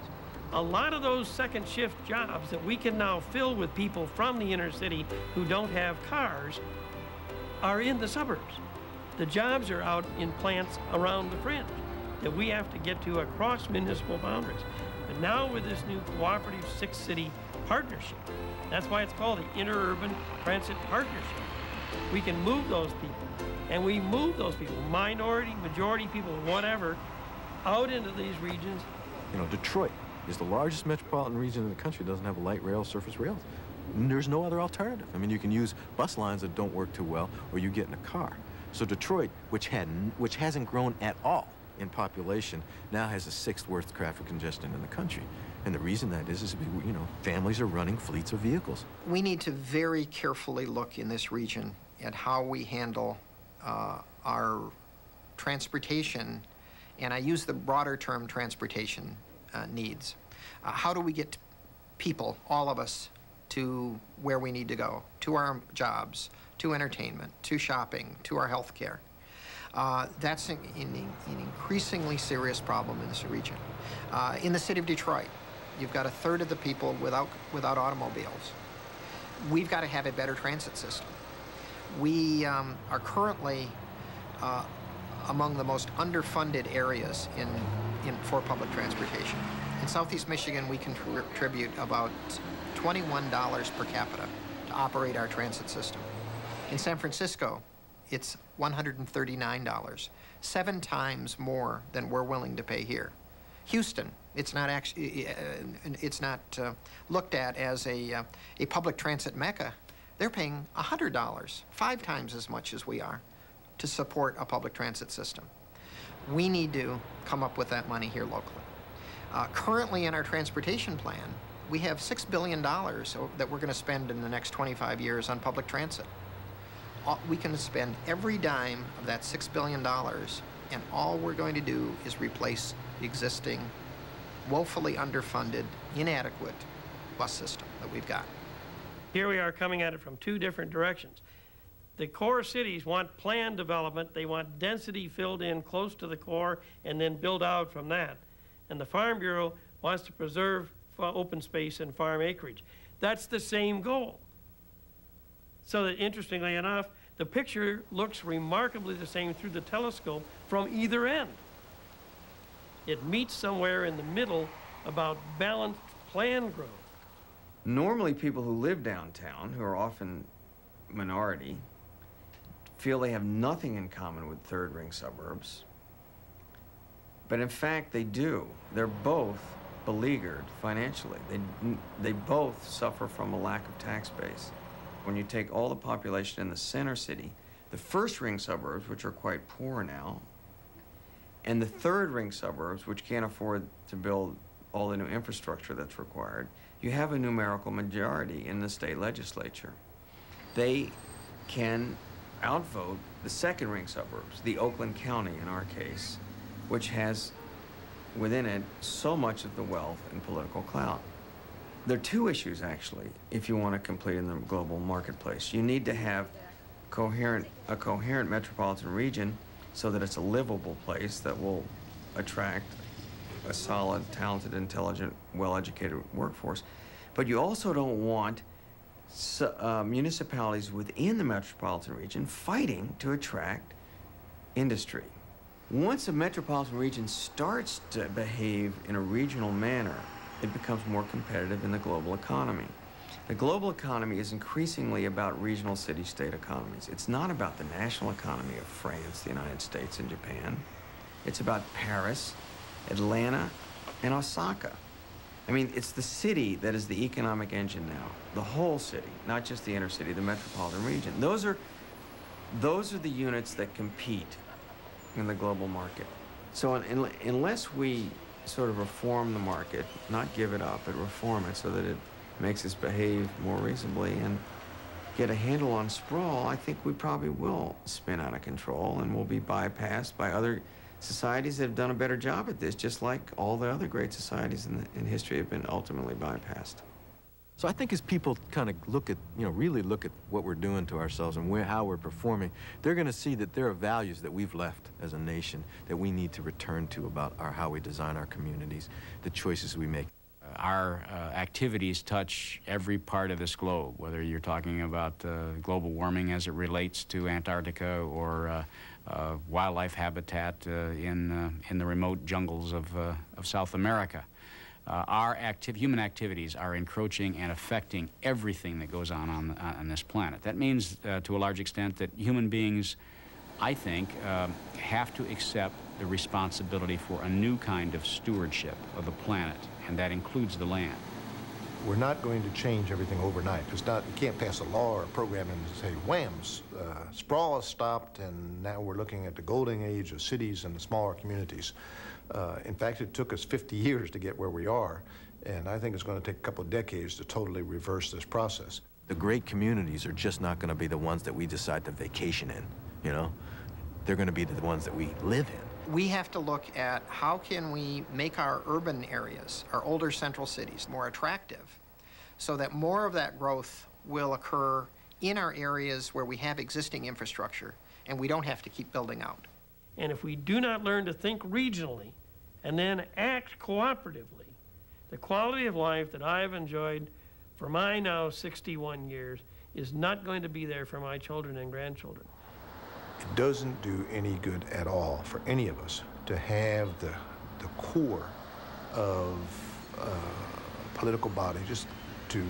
A lot of those second shift jobs that we can now fill with people from the inner city who don't have cars are in the suburbs. The jobs are out in plants around the fringe that we have to get to across municipal boundaries. But now with this new cooperative 6-city partnership, that's why it's called the Interurban Transit Partnership, we can move those people. And we move those people, minority, majority people, whatever, out into these regions. Detroit is the largest metropolitan region in the country that doesn't have a light rail, surface rail. And there's no other alternative. You can use bus lines that don't work too well, or you get in a car. So Detroit, which hasn't grown at all in population, now has the 6th worst traffic congestion in the country. And the reason that is families are running fleets of vehicles. We need to very carefully look in this region at how we handle our transportation, and I use the broader term transportation needs. How do we get people, all of us, to where we need to go, to our jobs, to entertainment, to shopping, to our health care? That's an increasingly serious problem in this region. In the city of Detroit, you've got 1/3 of the people without automobiles. We've got to have a better transit system. We are currently among the most underfunded areas for public transportation. In Southeast Michigan, we contribute about $21 per capita to operate our transit system. In San Francisco, it's $139, 7 times more than we're willing to pay here. Houston, it's not looked at as a public transit mecca. They're paying $100, 5 times as much as we are, to support a public transit system. We need to come up with that money here locally. Currently in our transportation plan, we have $6 billion that we're going to spend in the next 25 years on public transit. We can spend every dime of that $6 billion, and all we're going to do is replace the existing, woefully underfunded, inadequate bus system that we've got. Here we are coming at it from 2 different directions. The core cities want planned development. They want density filled in close to the core and then build out from that. And the Farm Bureau wants to preserve open space and farm acreage. That's the same goal. So that, interestingly enough, the picture looks remarkably the same through the telescope from either end. It meets somewhere in the middle about balanced planned growth. Normally, people who live downtown, who are often minority, feel they have nothing in common with third-ring suburbs. But in fact, they do. They're both beleaguered financially. They both suffer from a lack of tax base. When you take all the population in the center city, the first ring suburbs, which are quite poor now, and the third ring suburbs, which can't afford to build all the new infrastructure that's required, you have a numerical majority in the state legislature. They can outvote the second ring suburbs, the Oakland County in our case, which has within it so much of the wealth and political clout. There are two issues, actually, if you want to compete in the global marketplace. You need to have a coherent metropolitan region so that it's a livable place that will attract a solid, talented, intelligent, well-educated workforce. But you also don't want municipalities within the metropolitan region fighting to attract industry. Once a metropolitan region starts to behave in a regional manner, it becomes more competitive in the global economy. The global economy is increasingly about regional city-state economies. It's not about the national economy of France, the United States, and Japan. It's about Paris, Atlanta, and Osaka. I mean, it's the city that is the economic engine now. The whole city, not just the inner city, the metropolitan region. Those are the units that compete in the global market. So unless we sort of reform the market, not give it up, but reform it so that it makes us behave more reasonably and get a handle on sprawl, I think we probably will spin out of control and will be bypassed by other societies that have done a better job at this, just like all the other great societies in history have been ultimately bypassed. So I think as people kind of look at, really look at what we're doing to ourselves and how we're performing, they're going to see that there are values that we've left as a nation that we need to return to about how we design our communities, the choices we make. Our activities touch every part of this globe, whether you're talking about global warming as it relates to Antarctica or wildlife habitat in the remote jungles of South America. Our human activities are encroaching and affecting everything that goes on this planet. That means, to a large extent, that human beings, I think, have to accept the responsibility for a new kind of stewardship of the planet, and that includes the land. We're not going to change everything overnight. It's not, you can't pass a law or a program and say, wham, sprawl has stopped, and now we're looking at the golden age of cities and the smaller communities. In fact, it took us 50 years to get where we are, and I think it's going to take a couple of decades to totally reverse this process. The great communities are just not going to be the ones that we decide to vacation in, They're going to be the ones that we live in. We have to look at how can we make our urban areas, our older central cities, more attractive so that more of that growth will occur in our areas where we have existing infrastructure and we don't have to keep building out. And if we do not learn to think regionally and then act cooperatively, the quality of life that I have enjoyed for my now 61 years is not going to be there for my children and grandchildren. It doesn't do any good at all for any of us to have the core of political body just to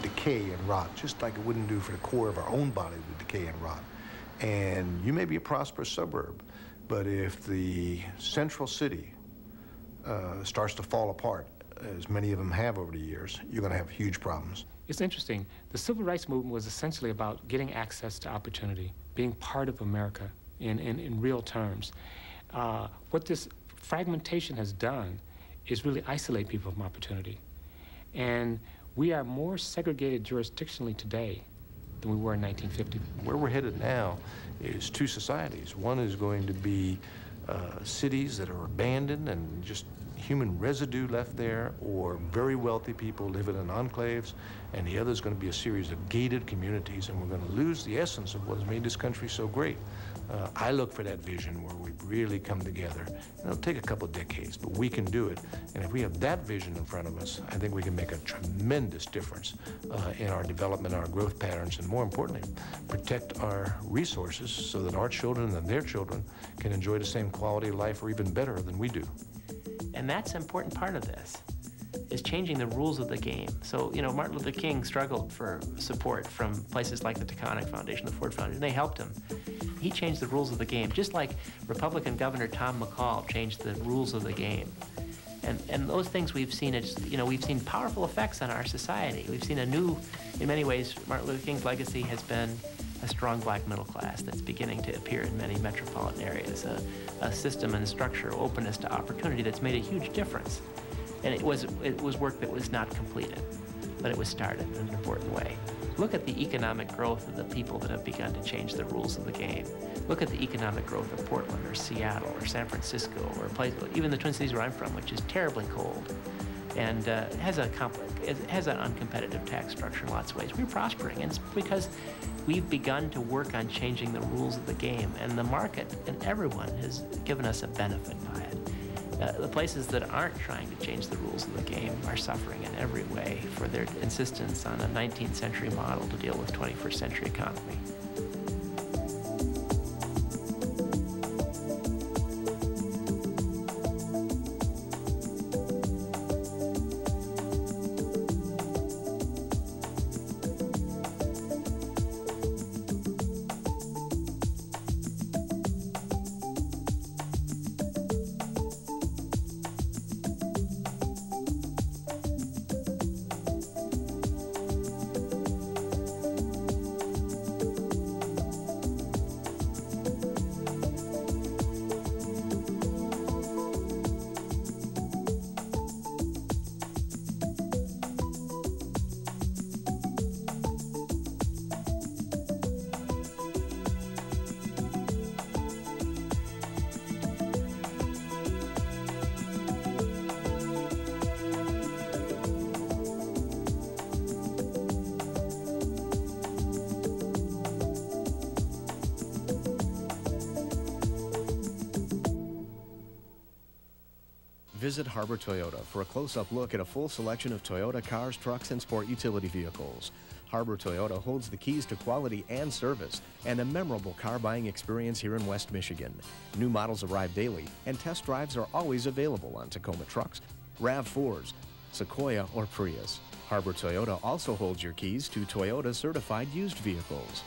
decay and rot, just like it wouldn't do for the core of our own body to decay and rot. And you may be a prosperous suburb, but if the central city starts to fall apart, as many of them have over the years, you're going to have huge problems. It's interesting. The civil rights movement was essentially about getting access to opportunity, being part of America in real terms. What this fragmentation has done is really isolate people from opportunity. And we are more segregated jurisdictionally today than we were in 1950. Where we're headed now is two societies. One is going to be cities that are abandoned and just human residue left there, or very wealthy people living in enclaves, and the other is going to be a series of gated communities, and we're going to lose the essence of what has made this country so great. I look for that vision where we really come together. It'll take a couple of decades, but we can do it. And if we have that vision in front of us, I think we can make a tremendous difference in our development, our growth patterns, and more importantly, protect our resources so that our children and their children can enjoy the same quality of life or even better than we do. And that's an important part of this, is changing the rules of the game. So, Martin Luther King struggled for support from places like the Taconic Foundation, the Ford Foundation. They helped him. He changed the rules of the game, just like Republican Governor Tom McCall changed the rules of the game. And those things we've seen, we've seen powerful effects on our society. We've seen a new, in many ways, Martin Luther King's legacy has been a strong black middle class that's beginning to appear in many metropolitan areas, a system and structure, openness to opportunity that's made a huge difference. And it was work that was not completed, but it was started in an important way. Look at the economic growth of the people that have begun to change the rules of the game. Look at the economic growth of Portland or Seattle or San Francisco or even the Twin Cities where I'm from, which is terribly cold and has an uncompetitive tax structure in lots of ways. We're prospering, and it's because we've begun to work on changing the rules of the game, and the market and everyone has given us a benefit by it. The places that aren't trying to change the rules of the game are suffering in every way for their insistence on a 19th century model to deal with 21st century economy. Visit Harbor Toyota for a close-up look at a full selection of Toyota cars, trucks, and sport utility vehicles. Harbor Toyota holds the keys to quality and service and a memorable car buying experience here in West Michigan. New models arrive daily, and test drives are always available on Tacoma trucks, RAV4s, Sequoia, or Prius. Harbor Toyota also holds your keys to Toyota certified used vehicles.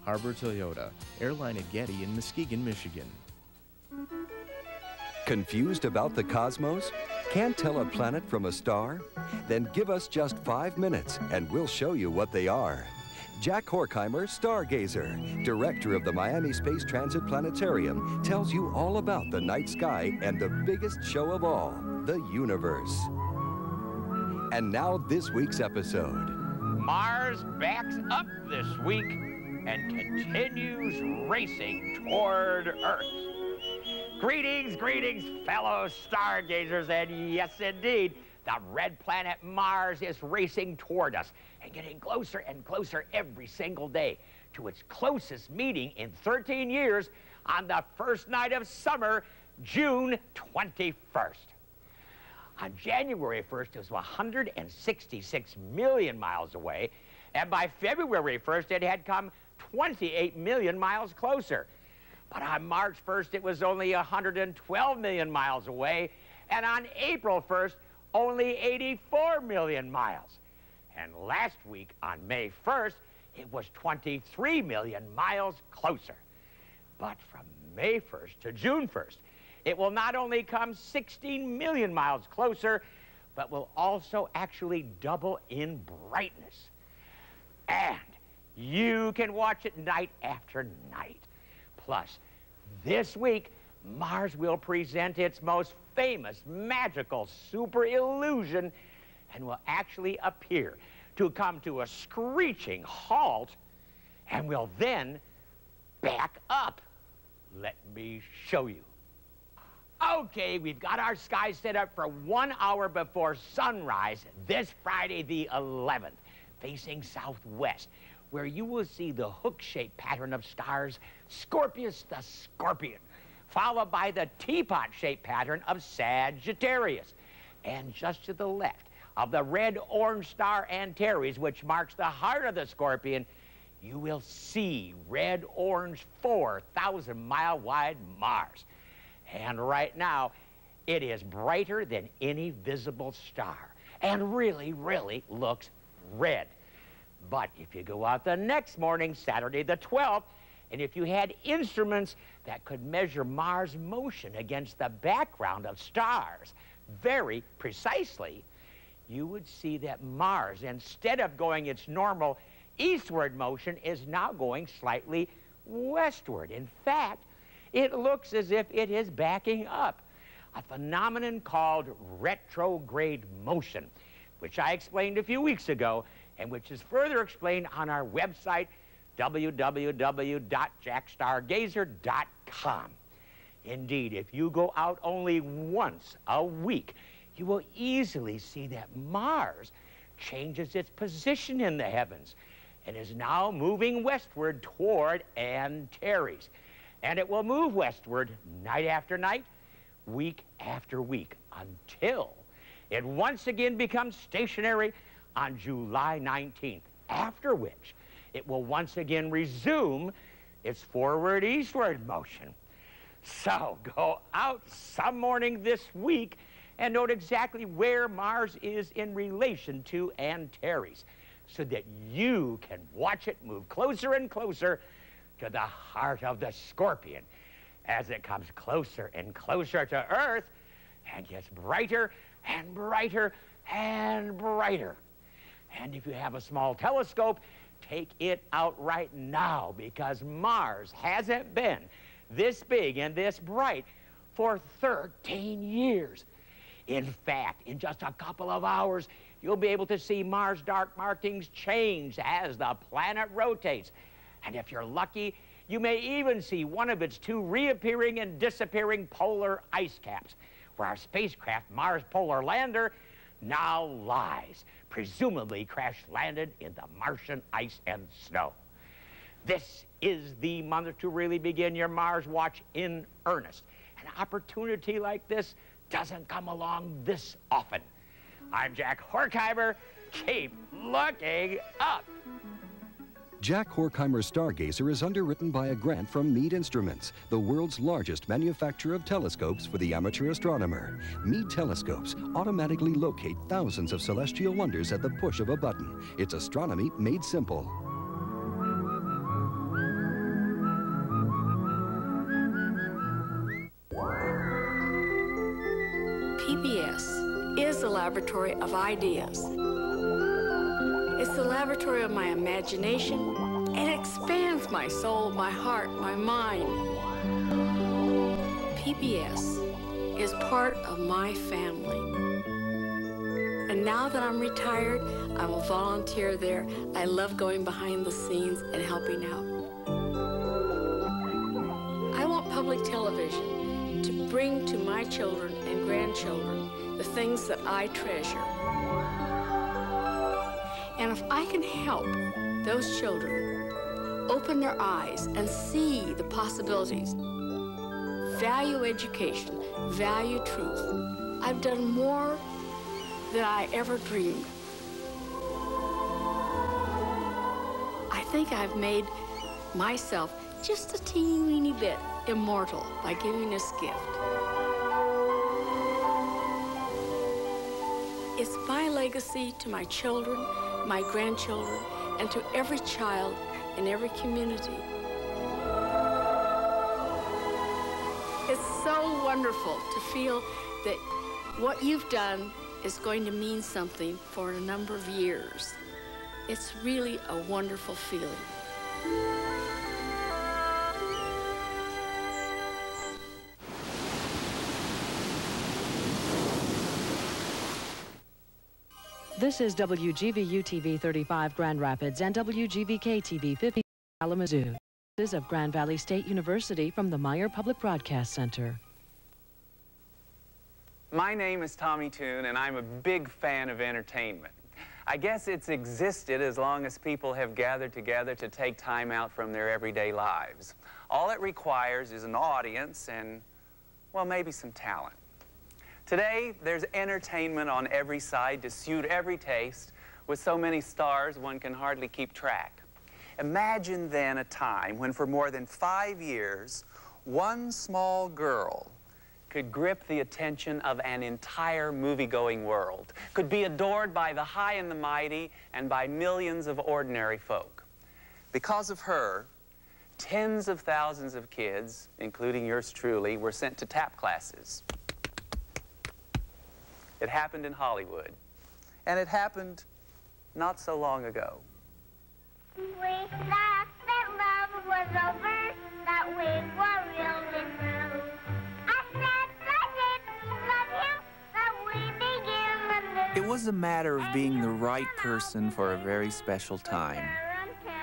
Harbor Toyota, airline at Getty in Muskegon, Michigan. Confused about the cosmos? Can't tell a planet from a star? Then give us just 5 minutes and we'll show you what they are. Jack Horkheimer, stargazer, director of the Miami Space Transit Planetarium, tells you all about the night sky and the biggest show of all, the universe. And now this week's episode. Mars backs up this week and continues racing toward Earth. Greetings, greetings, fellow stargazers, and yes, indeed, the red planet Mars is racing toward us and getting closer and closer every single day to its closest meeting in 13 years on the first night of summer, June 21st. On January 1st, it was 166 million miles away, and by February 1st, it had come 28 million miles closer. But on March 1st, it was only 112 million miles away, and on April 1st, only 84 million miles. And last week, on May 1st, it was 23 million miles closer. But from May 1st to June 1st, it will not only come 16 million miles closer, but will also actually double in brightness. And you can watch it night after night. Plus, this week, Mars will present its most famous magical super illusion and will actually appear to come to a screeching halt and will then back up. Let me show you. Okay, we've got our sky set up for 1 hour before sunrise this Friday the 11th, facing southwest, where you will see the hook-shaped pattern of stars, Scorpius the Scorpion, followed by the teapot-shaped pattern of Sagittarius. And just to the left of the red-orange star Antares, which marks the heart of the Scorpion, you will see red-orange 4,000-mile-wide Mars. And right now, it is brighter than any visible star and really, really looks red. But if you go out the next morning, Saturday the 12th, And if you had instruments that could measure Mars' motion against the background of stars very precisely, you would see that Mars, instead of going its normal eastward motion, is now going slightly westward. In fact, it looks as if it is backing up, a phenomenon called retrograde motion, which I explained a few weeks ago, and which is further explained on our website, www.jackstargazer.com. Indeed, if you go out only once a week, you will easily see that Mars changes its position in the heavens and is now moving westward toward Antares. And it will move westward night after night, week after week, until it once again becomes stationary on July 19th, after which it will once again resume its forward eastward motion. So go out some morning this week and note exactly where Mars is in relation to Antares, so that you can watch it move closer and closer to the heart of the Scorpion as it comes closer and closer to Earth and gets brighter and brighter and brighter. And if you have a small telescope, take it out right now, because Mars hasn't been this big and this bright for 13 years. In fact, in just a couple of hours, you'll be able to see Mars' dark markings change as the planet rotates. And if you're lucky, you may even see one of its two reappearing and disappearing polar ice caps, where our spacecraft Mars Polar Lander now lies, presumably crash-landed in the Martian ice and snow. This is the month to really begin your Mars watch in earnest. An opportunity like this doesn't come along this often. I'm Jack Horkheimer. Keep looking up. Jack Horkheimer Stargazer is underwritten by a grant from Meade Instruments, the world's largest manufacturer of telescopes for the amateur astronomer. Meade telescopes automatically locate thousands of celestial wonders at the push of a button. It's astronomy made simple. PBS is a laboratory of ideas. It's the laboratory of my imagination, and it expands my soul, my heart, my mind. PBS is part of my family. And now that I'm retired, I'm a volunteer there. I love going behind the scenes and helping out. I want public television to bring to my children and grandchildren the things that I treasure. And if I can help those children open their eyes and see the possibilities, value education, value truth, I've done more than I ever dreamed. I think I've made myself just a teeny bit immortal by giving this gift. It's my legacy to my children, my grandchildren, and to every child in every community. It's so wonderful to feel that what you've done is going to mean something for a number of years. It's really a wonderful feeling. This is WGVU-TV 35 Grand Rapids and WGVK-TV 50 Kalamazoo. This is of Grand Valley State University from the Meyer Public Broadcast Center. My name is Tommy Toon, and I'm a big fan of entertainment. I guess it's existed as long as people have gathered together to take time out from their everyday lives. All it requires is an audience and, well, maybe some talent. Today, there's entertainment on every side to suit every taste. With so many stars, one can hardly keep track. Imagine then a time when for more than 5 years, one small girl could grip the attention of an entire movie-going world, could be adored by the high and the mighty and by millions of ordinary folk. Because of her, Tens of thousands of kids, including yours truly, were sent to tap classes. It happened in Hollywood, and it happened not so long ago. We thought that love was over, that we were really through. I said I did love him, that we began anew. It was a matter of being the right person for a very special time.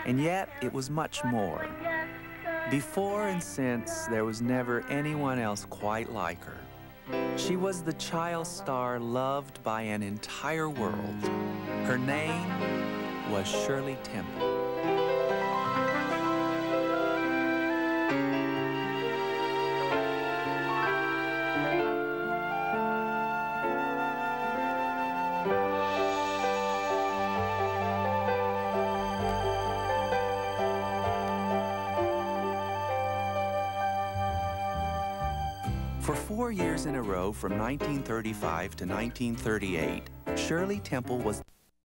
And yet, it was much more. Before and since, there was never anyone else quite like her. She was the child star loved by an entire world. Her name was Shirley Temple. For 4 years in a row, from 1935 to 1938, Shirley Temple was